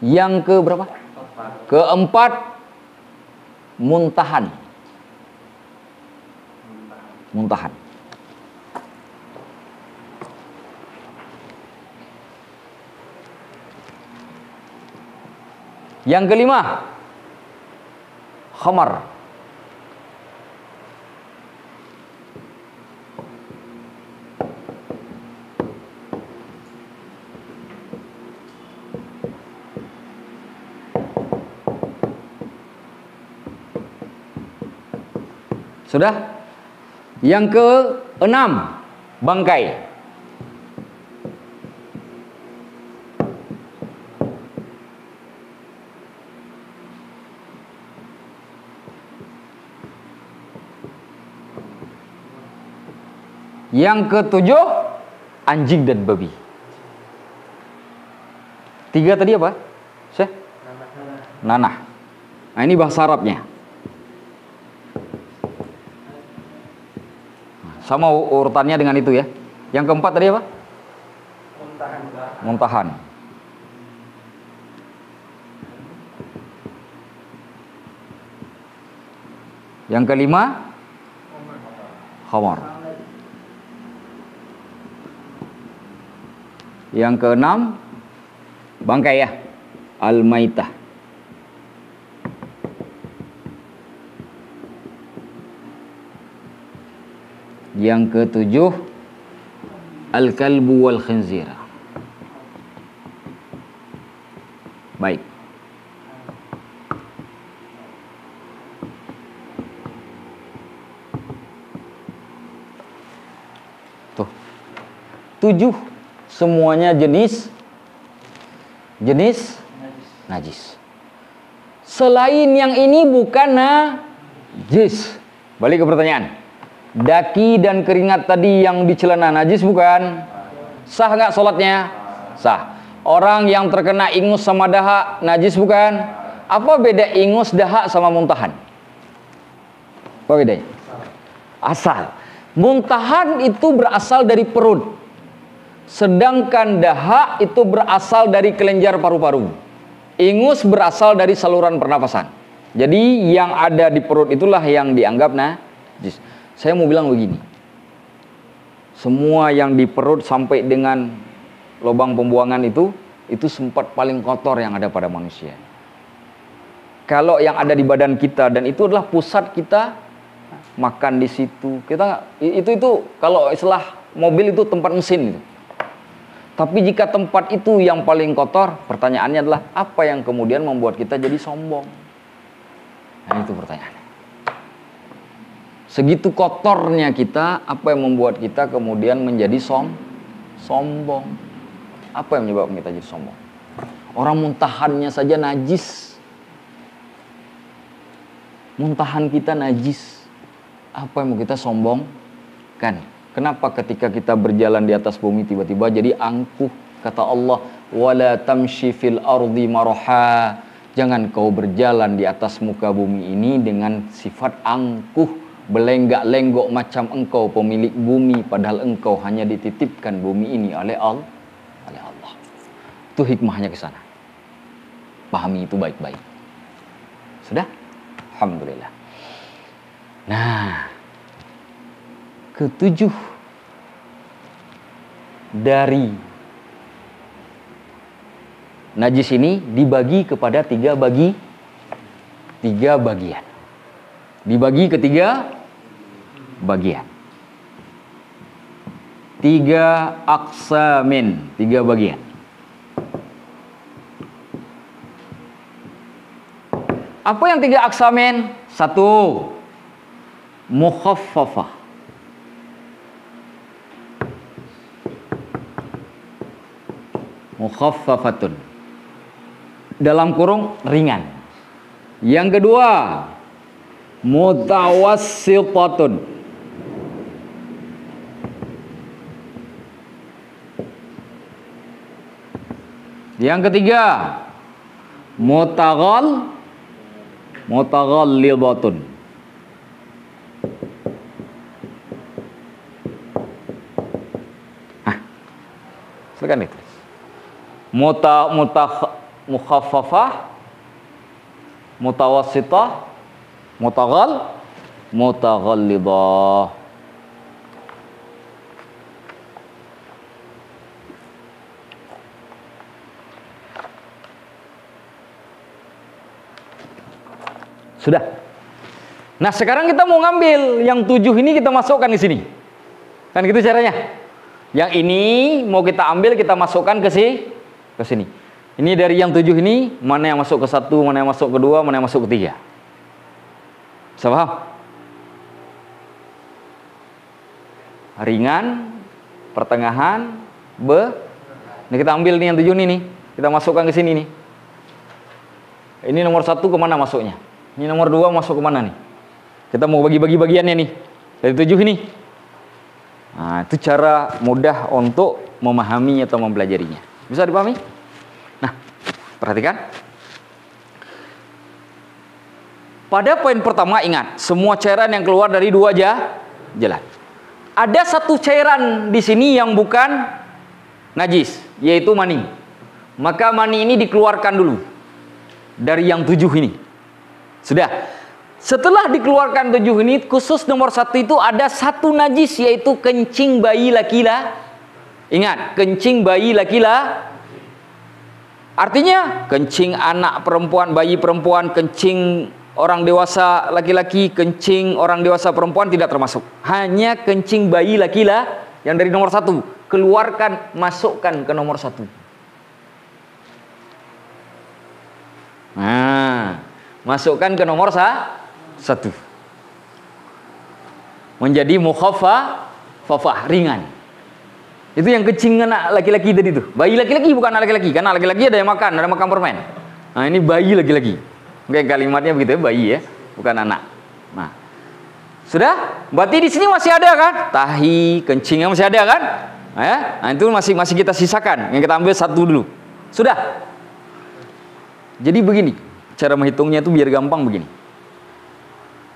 Speaker 2: Yang ke berapa? Keempat, muntahan. Yang kelima, khamar. Sudah? Yang ke-6, bangkai. Yang ke-7, anjing dan babi. 3 tadi apa? Nanah. Nah, ini bahasa Arabnya. Sama urutannya dengan itu ya. Yang keempat tadi apa? Muntahan. Yang kelima, khamar. Yang keenam, bangkai ya, al-maitah. Yang ketujuh, al-kalbu wal khinzir. Baik. Tuh. 7 semuanya jenis najis. Selain yang ini bukan najis. Balik ke pertanyaan. Daki dan keringat tadi yang di celana najis bukan? Sah nggak sholatnya? Sah. Orang yang terkena ingus sama dahak najis bukan? Apa beda ingus, dahak sama muntahan? Apa bedanya? Asal. Muntahan itu berasal dari perut. Sedangkan dahak itu berasal dari kelenjar paru-paru. Ingus berasal dari saluran pernapasan. Jadi yang ada di perut itulah yang dianggap najis. Saya mau bilang begini, semua yang di perut sampai dengan lubang pembuangan itu sempat paling kotor yang ada pada manusia. Kalau yang ada di badan kita, dan itu adalah pusat kita makan di situ. Kita itu kalau istilah mobil itu tempat mesin itu. Tapi jika tempat itu yang paling kotor, pertanyaannya adalah apa yang kemudian membuat kita jadi sombong? Nah, itu pertanyaannya. Segitu kotornya kita, apa yang membuat kita kemudian menjadi sombong? Apa yang menyebabkan kita jadi sombong? Orang muntahannya saja najis. Muntahan kita najis. Apa yang mau kita sombongkan? Kenapa ketika kita berjalan di atas bumi tiba-tiba jadi angkuh? Kata Allah, wala tamshi fil ardi maraha. Jangan kau berjalan di atas muka bumi ini dengan sifat angkuh, belenggak-lenggok macam engkau pemilik bumi, padahal engkau hanya dititipkan bumi ini oleh Allah. Itu hikmahnya ke sana. Pahami itu baik-baik. Sudah? Alhamdulillah. Nah, ketujuh dari najis ini dibagi kepada tiga bagian. Dibagi ke tiga bagian. 3 aqsamin, 3 bagian. Apa yang 3 aqsamin? 1, mukhaffafah. Mukhaffafatun. Dalam kurung ringan. Yang kedua, mutawassitatun. Yang ketiga, mutaghallidatun. Silakan itu. Mukhaffafah, mutawassitah, mutaghallidah. Sudah. Nah, sekarang kita mau ngambil yang 7 ini, kita masukkan di sini. Kan gitu caranya. Yang ini mau kita ambil, kita masukkan ke sini. Ini dari yang 7 ini, mana yang masuk ke 1, mana yang masuk ke 2, mana yang masuk ke 3. Bisa paham? Ringan, pertengahan, Ini kita ambil nih yang 7 ini nih. Kita masukkan ke sini nih. Ini nomor 1 kemana masuknya? Ini nomor 2 masuk ke mana nih? Kita mau bagi-bagi bagiannya nih. Dari 7 ini. Nah, itu cara mudah untuk memahami atau mempelajarinya. Bisa dipahami? Nah, perhatikan. Pada poin pertama ingat, semua cairan yang keluar dari 2 jalan. Ada satu cairan di sini yang bukan najis, yaitu mani. Maka mani ini dikeluarkan dulu dari yang 7 ini. Sudah. Setelah dikeluarkan 7 ini, khusus nomor 1 itu ada satu najis, yaitu kencing bayi laki-laki. Ingat, kencing bayi laki-laki. Artinya, kencing anak perempuan, bayi perempuan, kencing orang dewasa laki-laki, kencing orang dewasa perempuan tidak termasuk. Hanya kencing bayi laki-laki yang dari nomor 1. Keluarkan, masukkan ke nomor 1. Nah, masukkan ke nomor 1. Menjadi mukhaffafah, ringan. Itu yang kencing anak laki-laki tadi tuh. Bayi laki-laki bukan anak laki-laki. Karena laki-laki ada yang makan permen. Nah, ini bayi laki-laki. Oke, kalimatnya begitu ya, bayi ya, bukan anak. Nah, sudah? Berarti di sini masih ada kan? Tahi, kencingnya masih ada kan? Nah, itu masih kita sisakan. Yang kita ambil 1 dulu. Sudah? Jadi begini, cara menghitungnya itu biar gampang begini.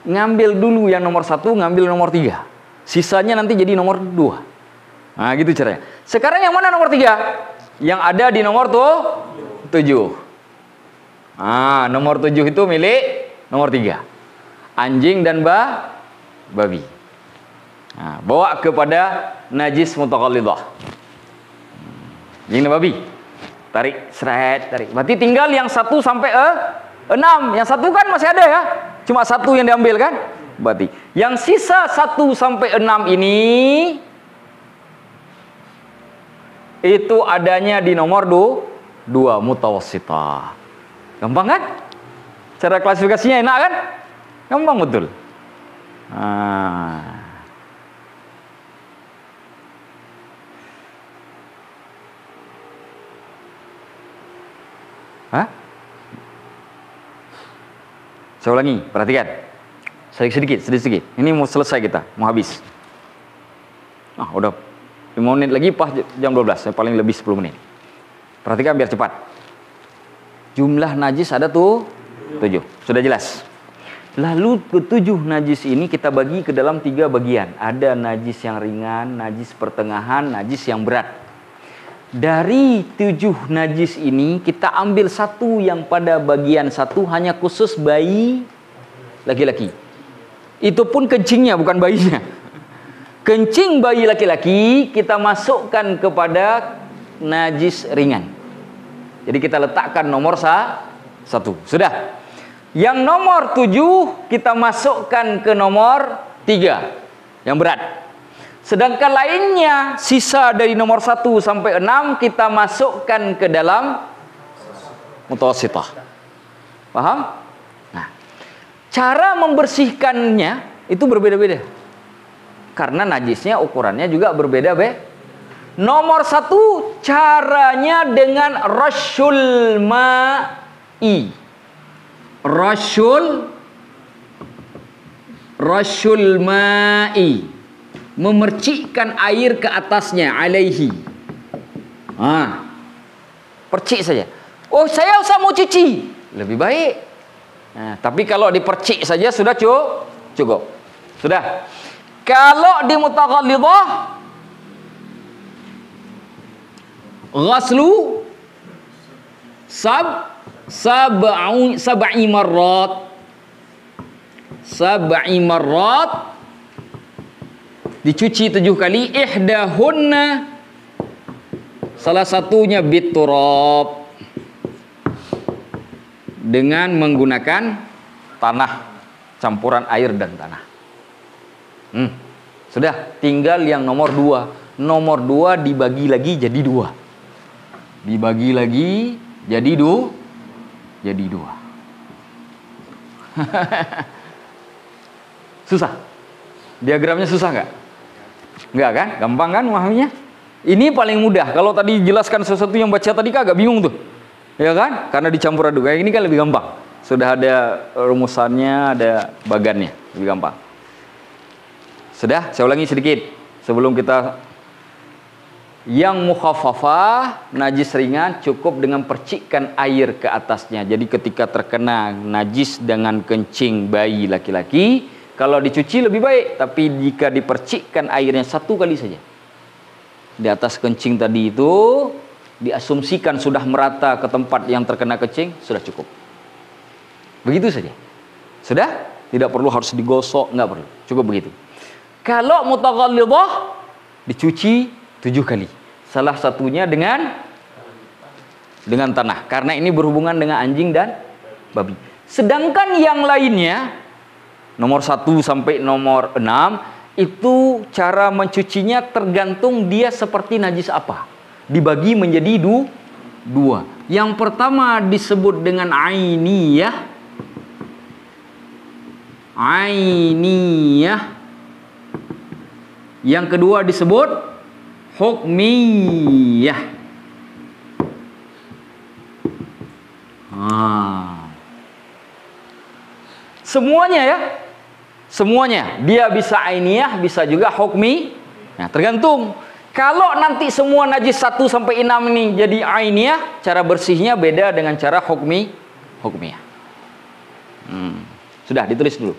Speaker 2: Ngambil dulu yang nomor 1, ngambil nomor 3. Sisanya nanti jadi nomor 2. Nah, gitu caranya. Sekarang yang mana nomor 3? Yang ada di nomor 7. Nah, nomor 7 itu milik nomor 3. Anjing dan babi. Nah, bawa kepada najis mutaghallidah. Anjing dan babi. Tarik, seret, tarik. Berarti tinggal yang 1 sampai 6. Yang 1 kan masih ada ya. Cuma 1 yang diambil kan? Berarti yang sisa 1 sampai 6 ini itu adanya di nomor 2 mutawassitah. Gampang kan? Cara klasifikasinya enak kan? Gampang betul. Nah. Saya ulangi, perhatikan. Sedikit. Ini mau selesai kita, mau habis. Udah 5 menit lagi pas jam 12, saya paling lebih 10 menit. Perhatikan biar cepat. Jumlah najis ada tuh 7. Sudah jelas. Lalu ketujuh najis ini kita bagi ke dalam 3 bagian. Ada najis yang ringan, najis pertengahan, najis yang berat. Dari 7 najis ini kita ambil satu yang pada bagian satu hanya khusus bayi laki-laki. Itu pun kencingnya bukan bayinya. Kencing bayi laki-laki kita masukkan kepada najis ringan. Jadi kita letakkan nomor 1. Sudah. Yang nomor 7 kita masukkan ke nomor 3. Yang berat. Sedangkan lainnya sisa dari nomor 1 sampai 6 kita masukkan ke dalam mutawassithah. Paham? Nah, cara membersihkannya itu berbeda-beda. Karena najisnya ukurannya juga berbeda. Nomor 1 caranya dengan rasyul ma'i. Rasyul ma'i. Memercikkan air ke atasnya, alaihi. Percik saja. Oh, saya usah mau cuci. Lebih baik. Tapi kalau dipercik saja sudah cukup. Sudah. Kalau di mutaghallidhah ghaslu sab'i marrat dicuci 7 kali, ihdahunna salah satunya biturab dengan menggunakan tanah, campuran air dan tanah. Sudah, tinggal yang nomor 2. Nomor 2 dibagi lagi jadi 2. Dibagi lagi jadi 2. Susah. Diagramnya susah nggak? Nggak kan? Gampang kan memahaminya? Ini paling mudah. Kalau tadi jelaskan sesuatu yang baca tadi agak bingung tuh. Ya kan? Karena dicampur aduk. Kayak ini kan lebih gampang. Sudah ada rumusannya, ada bagannya. Lebih gampang. Sudah, saya ulangi sedikit sebelum kita. Yang mukhaffafah, najis ringan, cukup dengan percikkan air ke atasnya. Jadi ketika terkena najis dengan kencing bayi laki-laki, kalau dicuci lebih baik, tapi jika dipercikkan airnya 1 kali saja di atas kencing tadi itu, diasumsikan sudah merata ke tempat yang terkena kencing, sudah cukup. Begitu saja. Sudah? Tidak perlu harus digosok, nggak perlu. Cukup begitu. Kalau mutaghallidhah dicuci 7 kali. Salah satunya dengan tanah. Karena ini berhubungan dengan anjing dan babi. Sedangkan yang lainnya, nomor 1 sampai nomor 6, itu cara mencucinya tergantung dia seperti najis apa. Dibagi menjadi 2. Yang pertama disebut dengan ainiyah. Yang kedua disebut hukmiyah. Semuanya ya. Semuanya. Dia bisa ainiyah, bisa juga hukmi. Nah, tergantung. Kalau nanti semua najis 1 sampai 6 ini jadi ainiyah, cara bersihnya beda dengan cara hukmiyah. Sudah ditulis dulu.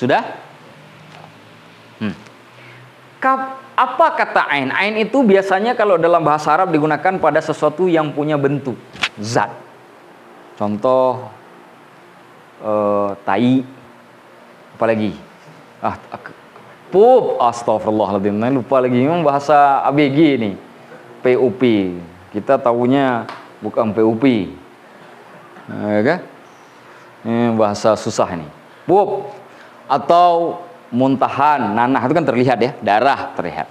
Speaker 2: Sudah? Apa kata ain? Ain itu biasanya kalau dalam bahasa Arab digunakan pada sesuatu yang punya bentuk zat. Contoh tai. Apalagi? Pup. Astagfirullahaladzim. Lupa lagi. Memang bahasa ABG ini. PUP. Kita tahunya bukan PUP. Ya kan? Ini bahasa susah ini. Pup. atau muntahan, nanah itu kan terlihat ya, darah terlihat.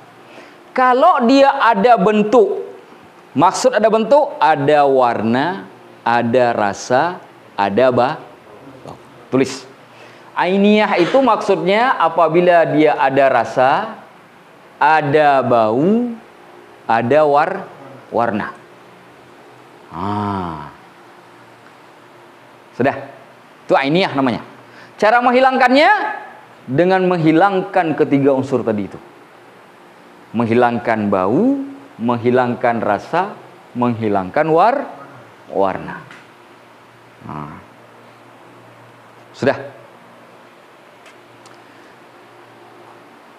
Speaker 2: Kalau dia ada bentuk, maksud ada bentuk, ada warna, ada rasa, ada bau. Tulis. Ainiyah itu maksudnya apabila dia ada rasa, ada bau, ada warna. Sudah. Itu ainiyah namanya. Cara menghilangkannya dengan menghilangkan ketiga unsur tadi itu. Menghilangkan bau, menghilangkan rasa, menghilangkan warna. Sudah.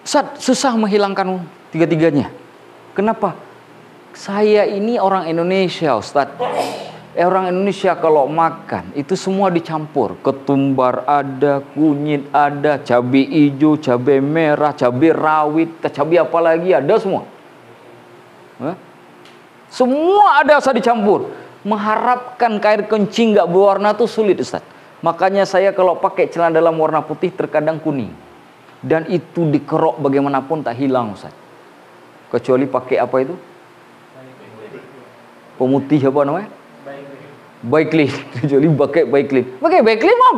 Speaker 2: Ustaz, susah menghilangkan tiga-tiganya. Kenapa? Saya ini orang Indonesia, Ustaz. Orang Indonesia kalau makan itu semua dicampur. Ketumbar ada, kunyit ada, cabai hijau, cabai merah, cabai rawit, cabai apa lagi ada semua. Semua ada usah dicampur. Mengharapkan air kencing nggak berwarna itu sulit, Ustaz. Makanya saya kalau pakai celana dalam warna putih terkadang kuning. Dan itu dikerok bagaimanapun tak hilang, Ustaz. Kecuali pakai apa itu? Pemutih apa namanya? Baiklin. Kecuali pakai Baiklin. Pakai Baiklin mah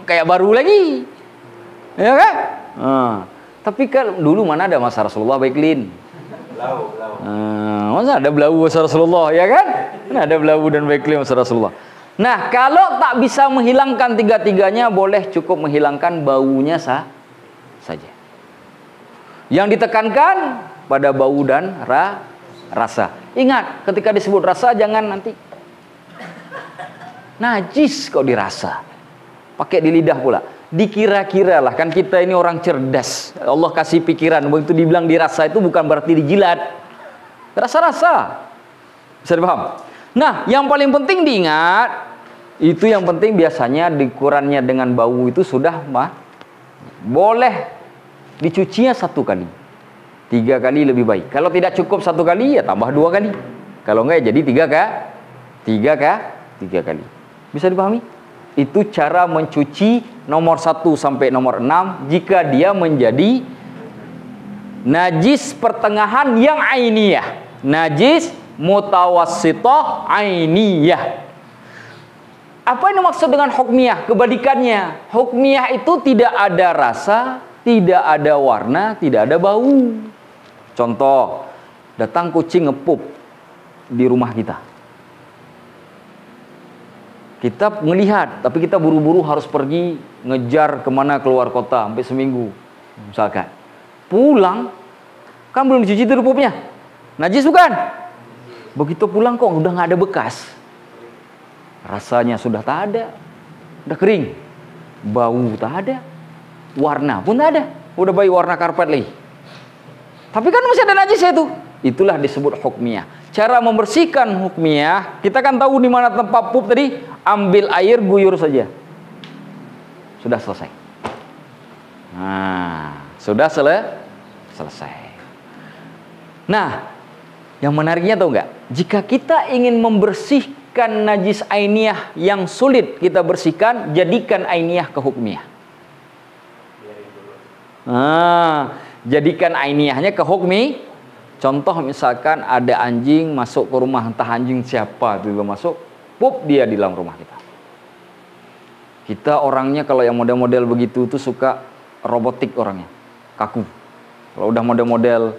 Speaker 2: kayak baru lagi. Ya kan? Tapi kan dulu mana ada masa Rasulullah Baiklin? Blau. Masa ada blau masa Rasulullah, ya kan? Mana ada blau dan Baiklin masa Rasulullah. Nah, kalau tak bisa menghilangkan tiga-tiganya, boleh cukup menghilangkan baunya saja. Yang ditekankan pada bau dan rasa. Ingat, ketika disebut rasa jangan nanti najis kok dirasa. Pakai di lidah pula. Dikira-kira lah, kan kita ini orang cerdas. Allah kasih pikiran, begitu dibilang dirasa itu bukan berarti dijilat. Rasa-rasa. Bisa dipaham? Nah, yang paling penting diingat, itu yang penting biasanya dikurannya dengan bau itu sudah boleh dicucinya 1 kali. 3 kali lebih baik. Kalau tidak cukup 1 kali, ya tambah 2 kali. Kalau enggak ya jadi 3 kali. Bisa dipahami? Itu cara mencuci nomor 1 sampai nomor 6 jika dia menjadi najis pertengahan yang ainiyah. Najis mutawassithah ainiyah. Apa yang dimaksud dengan hukmiyah? Kebalikannya. Hukmiyah itu tidak ada rasa, tidak ada warna, tidak ada bau. Contoh, datang kucing ngepup di rumah kita. Kita melihat, tapi kita buru-buru harus pergi ngejar kemana keluar kota sampai seminggu, misalkan. Pulang, kan belum dicuci itu pupnya. Najis bukan? Begitu pulang kok udah nggak ada bekas. Rasanya sudah tak ada, udah kering. Bau tak ada, warna pun tak ada. Udah bayi warna karpet lagi. Tapi kan masih ada najisnya itu. Itulah disebut hukmiyah. Cara membersihkan hukmiyah, kita kan tahu di mana tempat pup tadi. Ambil air, guyur saja. Sudah selesai. Nah, sudah selesai. Nah, yang menariknya tahu nggak? Jika kita ingin membersihkan najis ainiyah yang sulit kita bersihkan, jadikan ainiyah ke hukmiyah. Jadikan ainiyahnya ke hukmi. Contoh misalkan ada anjing masuk ke rumah, entah anjing siapa itu masuk, pup dia di dalam rumah kita. Kita orangnya kalau yang model-model begitu tuh suka robotik orangnya, kaku. Kalau udah model-model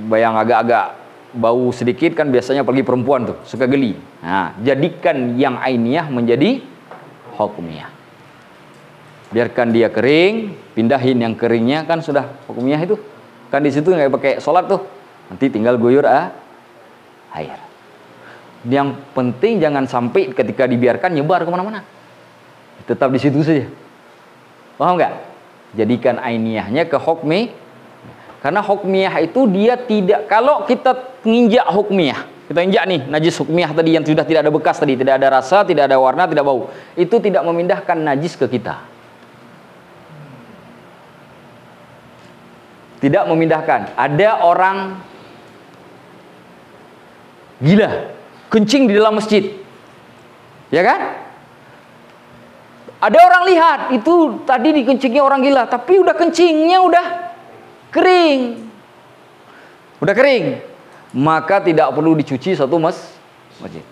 Speaker 2: bayang agak-agak bau sedikit kan biasanya pergi perempuan tuh, suka geli. Nah, jadikan yang ainiyah menjadi hukmiyah. Biarkan dia kering, pindahin yang keringnya kan sudah hukmiyah itu. Kan di situ nggak pakai sholat tuh, nanti tinggal guyur air. Yang penting jangan sampai ketika dibiarkan nyebar kemana-mana. Tetap di situ saja. Paham nggak? Jadikan ainiyahnya ke hukmi. Karena hukmiyah itu dia tidak, kalau kita nginjak hukmiyah, kita injak nih najis hukmiyah tadi yang sudah tidak ada bekas tadi, tidak ada rasa, tidak ada warna, tidak bau, itu tidak memindahkan najis ke kita. Tidak memindahkan. Ada orang gila, kencing di dalam masjid, ya kan? Ada orang lihat itu tadi dikencingnya orang gila, tapi udah kencingnya udah kering. Udah kering. Maka tidak perlu dicuci satu masjid.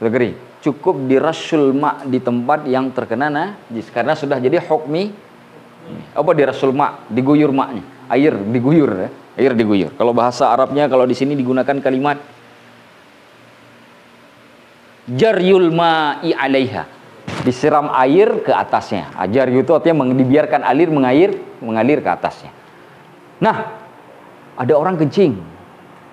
Speaker 2: Udah kering. Cukup dirasul ma' di tempat yang terkena najis karena sudah jadi hukmi. Apa dirasul ma'? Diguyur ma'nya. Air diguyur ya. Air diguyur. Kalau bahasa Arabnya kalau di sini digunakan kalimat jaryul ma'i 'alaiha. Disiram air ke atasnya. Ajar itu artinya dibiarkan air mengalir ke atasnya. Nah, ada orang kencing.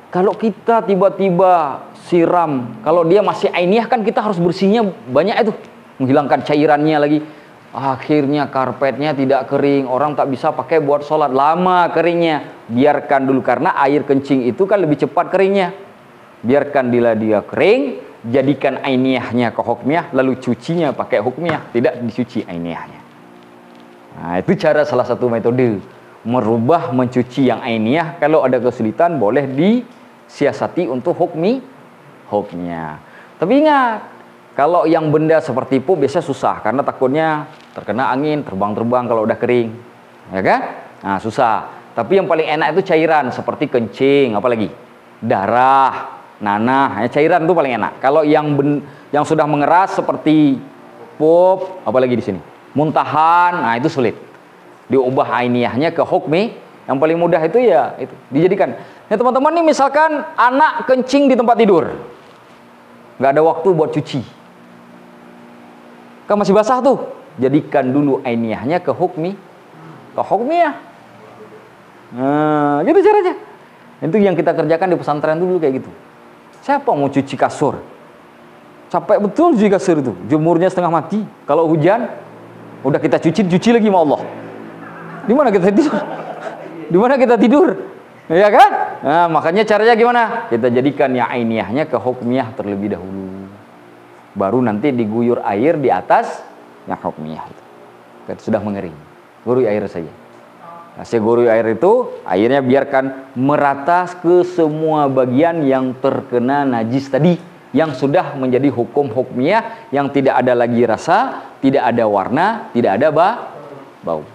Speaker 2: Kalau kita tiba-tiba siram, kalau dia masih ainiyah kan kita harus bersihnya banyak itu, menghilangkan cairannya lagi. Akhirnya karpetnya tidak kering, orang tak bisa pakai buat sholat, lama keringnya. Biarkan dulu karena air kencing itu kan lebih cepat keringnya. Biarkan dia kering. Jadikan ainiyahnya ke hukmiyah, lalu cucinya pakai hukmiyah, tidak dicuci ainiyahnya. Nah, itu cara salah satu metode merubah mencuci yang ainiyah. Kalau ada kesulitan boleh disiasati untuk hukmiyah. Tapi ingat, kalau yang benda seperti pup biasa susah karena takutnya terkena angin, terbang-terbang kalau udah kering, ya kan? Nah, susah. Tapi yang paling enak itu cairan seperti kencing, apalagi darah. Nanah, cairan itu paling enak. Kalau yang sudah mengeras seperti pup, apalagi di sini, muntahan, nah itu sulit. Diubah ainiyahnya ke hukmi. Yang paling mudah itu ya itu dijadikan. Ya teman-teman nih misalkan anak kencing di tempat tidur, nggak ada waktu buat cuci, kan masih basah tuh. Jadikan dulu ainiyahnya ke hukmiyah. Nah, gitu caranya. Itu yang kita kerjakan di pesantren dulu kayak gitu. Siapa mau cuci kasur? Capek betul cuci kasur itu. Jemurnya setengah mati. Kalau hujan, udah kita cuci lagi sama Allah. Di mana kita tidur? Di mana kita tidur? Ya kan? Nah, makanya caranya gimana? Kita jadikan ya ainiyahnya ke hukmiyah terlebih dahulu. Baru nanti diguyur air di atas yang hukmiyah itu. Itu sudah mengering. Gurui air saja. Hasil gurui air itu, airnya biarkan merata ke semua bagian yang terkena najis tadi, yang sudah menjadi hukum hukmiyah, yang tidak ada lagi rasa, tidak ada warna, tidak ada bau.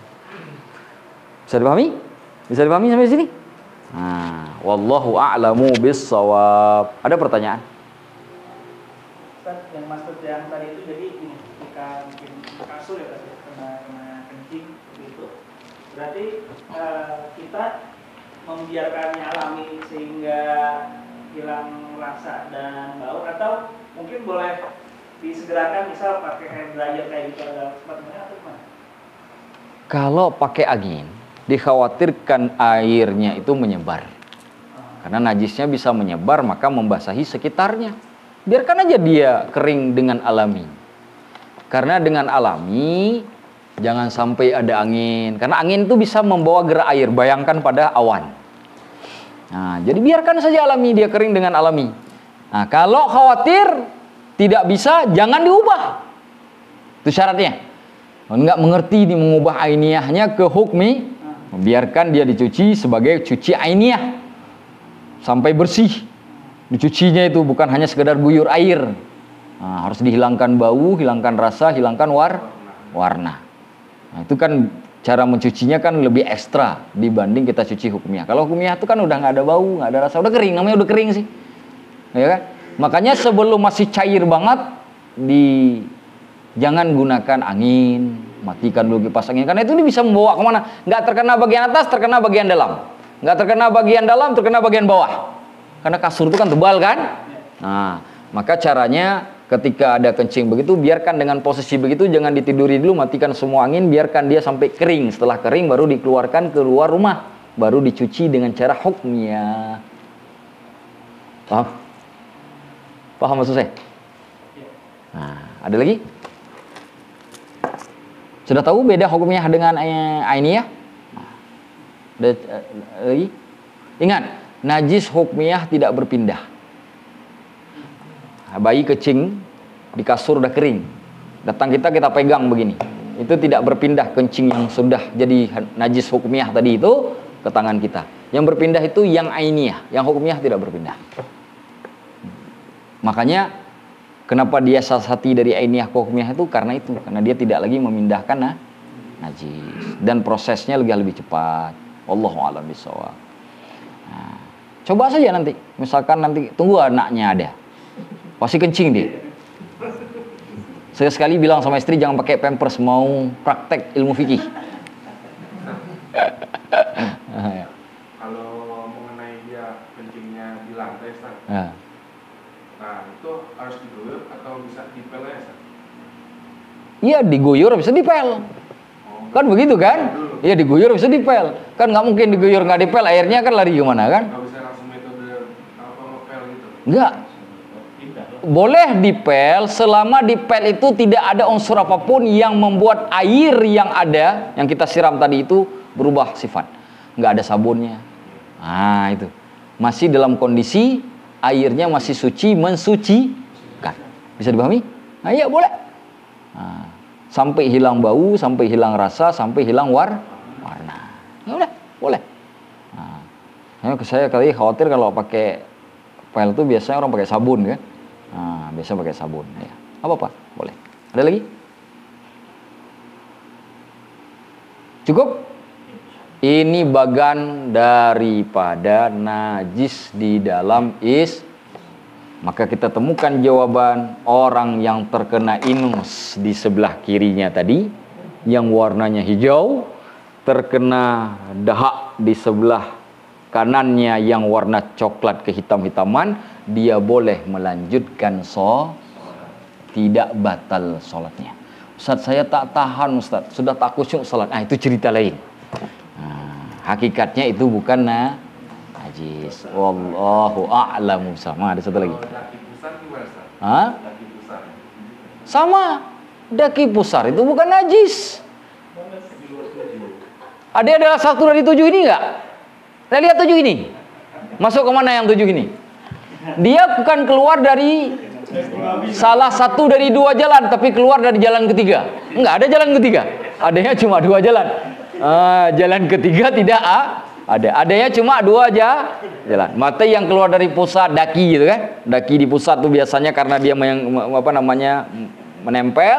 Speaker 2: Bisa dipahami? Bisa dipahami sampai sini? Nah, wallahu a'lamu bis-shawab. Ada pertanyaan?
Speaker 3: Ustaz, yang maksud yang tadi itu jadi ini bukan kasur ya tadi, kena kencing begitu. Berarti kita membiarkannya alami sehingga hilang rasa dan bau, atau mungkin boleh disegerakan misal pakai hair dryer kayak gitu ada sebagainya atau gimana?
Speaker 2: Kalau pakai angin dikhawatirkan airnya itu menyebar. Karena najisnya bisa menyebar maka membasahi sekitarnya. Biarkan aja dia kering dengan alami. Karena dengan alami jangan sampai ada angin, karena angin itu bisa membawa gerak air. Bayangkan pada awan. Nah, jadi biarkan saja alami, dia kering dengan alami. Nah, kalau khawatir tidak bisa, jangan diubah. Itu syaratnya. Enggak mengerti ini mengubah ainiyahnya ke hukmi, biarkan dia dicuci sebagai cuci ainiyah sampai bersih. Dicucinya itu bukan hanya sekedar guyur air. Nah, harus dihilangkan bau, hilangkan rasa, hilangkan warna. Nah, itu kan cara mencucinya kan lebih ekstra dibanding kita cuci hukmiyah. Kalau hukmiyah itu kan udah nggak ada bau, nggak ada rasa, udah kering, namanya udah kering sih, ya kan? Makanya sebelum masih cair banget, jangan gunakan angin, matikan dulu kipas angin, karena itu bisa membawa kemana? Nggak terkena bagian atas, terkena bagian dalam, nggak terkena bagian dalam, terkena bagian bawah, karena kasur itu kan tebal kan? Nah, maka caranya ketika ada kencing begitu, biarkan dengan posisi begitu, jangan ditiduri dulu, matikan semua angin, biarkan dia sampai kering. Setelah kering baru dikeluarkan keluar rumah, baru dicuci dengan cara hukmiyah. Paham? Paham maksud saya? Nah, ada lagi? Sudah tahu beda hukmiyah dengan ainiyah? Ada lagi? Ingat, najis hukmiyah tidak berpindah. Bayi kencing di kasur udah kering, datang kita pegang begini, itu tidak berpindah kencing yang sudah jadi najis hukmiyah tadi itu ke tangan kita. Yang berpindah itu yang ainiyah, yang hukmiyah tidak berpindah. Makanya Kenapa dia sasati dari ainiyah ke hukmiyah itu? Karena itu, karena dia tidak lagi memindahkan najis dan prosesnya lebih cepat. Wallahu a'lam bishawab. Nah, coba saja nanti, misalkan nanti tunggu anaknya ada, pasti kencing dia. Saya sekali bilang sama istri jangan pakai pampers, mau praktek ilmu fikih.
Speaker 4: Kalau mengenai dia kencingnya di lantai, Ustaz.
Speaker 2: Ya.
Speaker 4: Nah, itu harus diguyur atau bisa dipel ya, Ustaz?
Speaker 2: Iya, diguyur bisa dipel. Kan begitu kan? Iya, diguyur bisa dipel. Kan nggak mungkin diguyur nggak dipel, airnya kan lari kemana kan?
Speaker 4: Nggak bisa langsung metode apa ngepel gitu?
Speaker 2: Enggak. Boleh dipel selama dipel itu tidak ada unsur apapun yang membuat air yang ada, yang kita siram tadi itu berubah sifat. Nggak ada sabunnya. Nah, itu. Masih dalam kondisi airnya masih suci, mensucikan. Bisa dipahami? Nah, iya boleh. Nah, sampai hilang bau, sampai hilang rasa, sampai hilang warna. Ya udah, boleh. Nah, saya kali khawatir kalau pakai pel itu biasanya orang pakai sabun kan. Nah, biasa pakai sabun ya. Apa-apa, boleh. Ada lagi? Cukup? Ini bagan daripada najis di dalam maka kita temukan jawaban orang yang terkena inus di sebelah kirinya tadi, yang warnanya hijau, terkena dahak di sebelah kanannya yang warna coklat kehitam-hitaman, dia boleh melanjutkan tidak batal sholatnya. Ustaz, saya tak tahan Ustaz, sudah tak khusyuk sholat. itu cerita lain. Hakikatnya itu bukan najis. Wallahu a'lamu. Sama, ada satu lagi.
Speaker 4: Daki pusar gimana, Ustaz?
Speaker 2: Hah?
Speaker 4: Daki pusar.
Speaker 2: Sama. Daki pusar itu bukan najis. Ada satu dari 7 ini enggak? Saya lihat 7 ini. Masuk ke mana yang 7 ini? Dia bukan keluar dari salah satu dari 2 jalan, tapi keluar dari jalan ketiga. Enggak ada jalan ketiga. Adanya cuma 2 jalan. Jalan ketiga tidak ada. Adanya cuma 2 jalan. Mata yang keluar dari pusat daki gitu kan. Daki di pusat tuh biasanya karena dia menempel,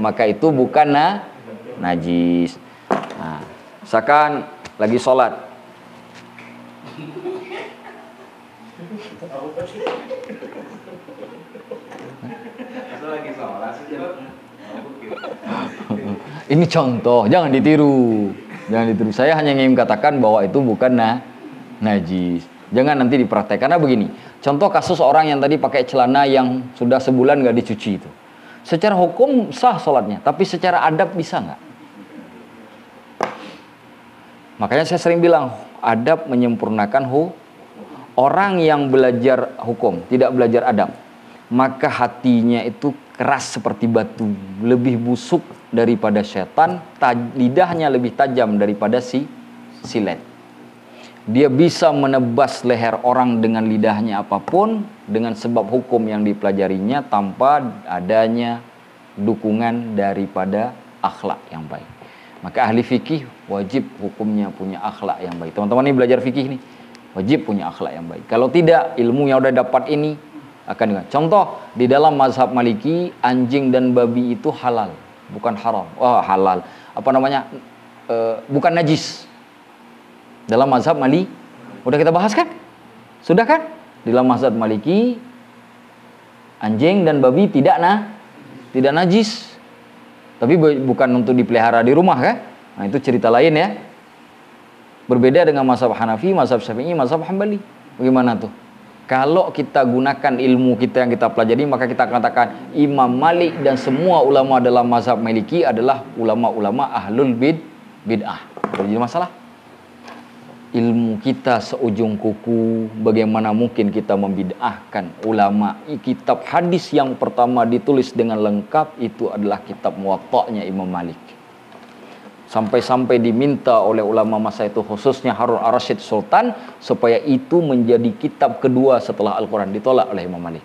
Speaker 2: maka itu bukan najis. Nah, misalkan lagi sholat. Ini contoh, jangan ditiru. Saya hanya ingin katakan bahwa itu bukan najis. Jangan nanti dipraktek. Karena begini, contoh kasus orang yang tadi pakai celana yang sudah sebulan nggak dicuci itu. Secara hukum sah sholatnya, tapi secara adab bisa nggak? Makanya saya sering bilang, adab menyempurnakan orang yang belajar hukum, tidak belajar adab, maka hatinya itu keras seperti batu, lebih busuk daripada setan, lidahnya lebih tajam daripada silet. Dia bisa menebas leher orang dengan lidahnya apapun, dengan sebab hukum yang dipelajarinya tanpa adanya dukungan daripada akhlak yang baik. Maka ahli fikih wajib hukumnya punya akhlak yang baik. Teman-teman ini belajar fikih nih, wajib punya akhlak yang baik. Kalau tidak, ilmu yang udah dapat ini akan dengan. Contoh, di dalam mazhab Maliki, anjing dan babi itu halal, bukan haram. Halal. Bukan najis. Dalam mazhab Maliki, udah kita bahas kan? Sudah kan? Di dalam mazhab Maliki, anjing dan babi tidak najis. Tapi bukan untuk dipelihara di rumah kan? Nah, itu cerita lain ya. Berbeda dengan mazhab Hanafi, mazhab Syafi'i, mazhab Hambali. Bagaimana tuh? Kalau kita gunakan ilmu kita yang kita pelajari, maka kita katakan Imam Malik dan semua ulama dalam mazhab Maliki adalah ulama-ulama ahlul bid'ah. Jadi masalah ilmu kita seujung kuku, bagaimana mungkin kita membid'ahkan ulama? Kitab hadis yang pertama ditulis dengan lengkap itu adalah kitab Muwatta'nya Imam Malik. Sampai-sampai diminta oleh ulama masa itu, khususnya Harun ar-Rasyid Sultan, supaya itu menjadi kitab kedua setelah Al-Quran. Ditolak oleh Imam Malik,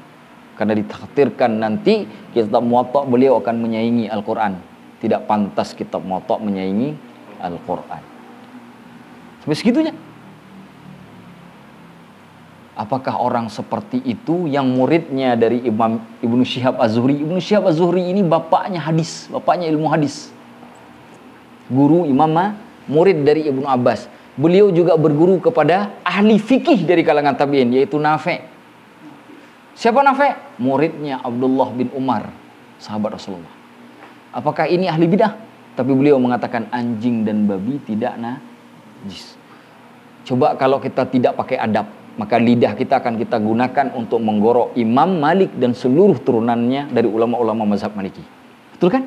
Speaker 2: karena ditakdirkan nanti kitab Muwatta' beliau akan menyaingi Al-Quran. Tidak pantas kitab Muwatta' menyaingi Al-Quran. Sampai segitunya. Apakah orang seperti itu yang muridnya dari Imam Ibnu Syihab Az-Zuhri? Ibnu Syihab Az-Zuhri ini bapaknya hadis, bapaknya ilmu hadis. Guru murid dari Ibnu Abbas. Beliau juga berguru kepada ahli fikih dari kalangan tabi'in, yaitu Nafi'. Siapa Nafi'? Muridnya Abdullah bin Umar, sahabat Rasulullah. Apakah ini ahli bidah? Tapi beliau mengatakan anjing dan babi tidak najis. Coba kalau kita tidak pakai adab, maka lidah kita akan kita gunakan untuk menggorok Imam Malik dan seluruh turunannya dari ulama-ulama mazhab Maliki. Betul kan?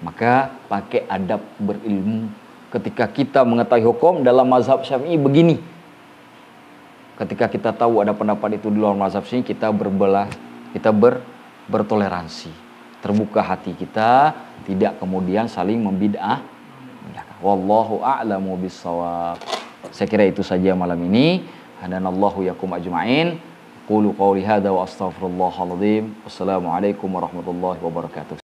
Speaker 2: Maka pakai adab berilmu. Ketika kita mengetahui hukum dalam mazhab Syafi'i begini. Ketika kita tahu ada pendapat itu di luar mazhab Syafi'i, kita bertoleransi. Terbuka hati kita, tidak kemudian saling membid'ah. Wallahu a'lamu bissawab. Saya kira itu saja malam ini. Hadanallahu yakum ajma'in. Qulu qawli hadza wa astaghfirullahal azim. Wassalamualaikum warahmatullahi wabarakatuh.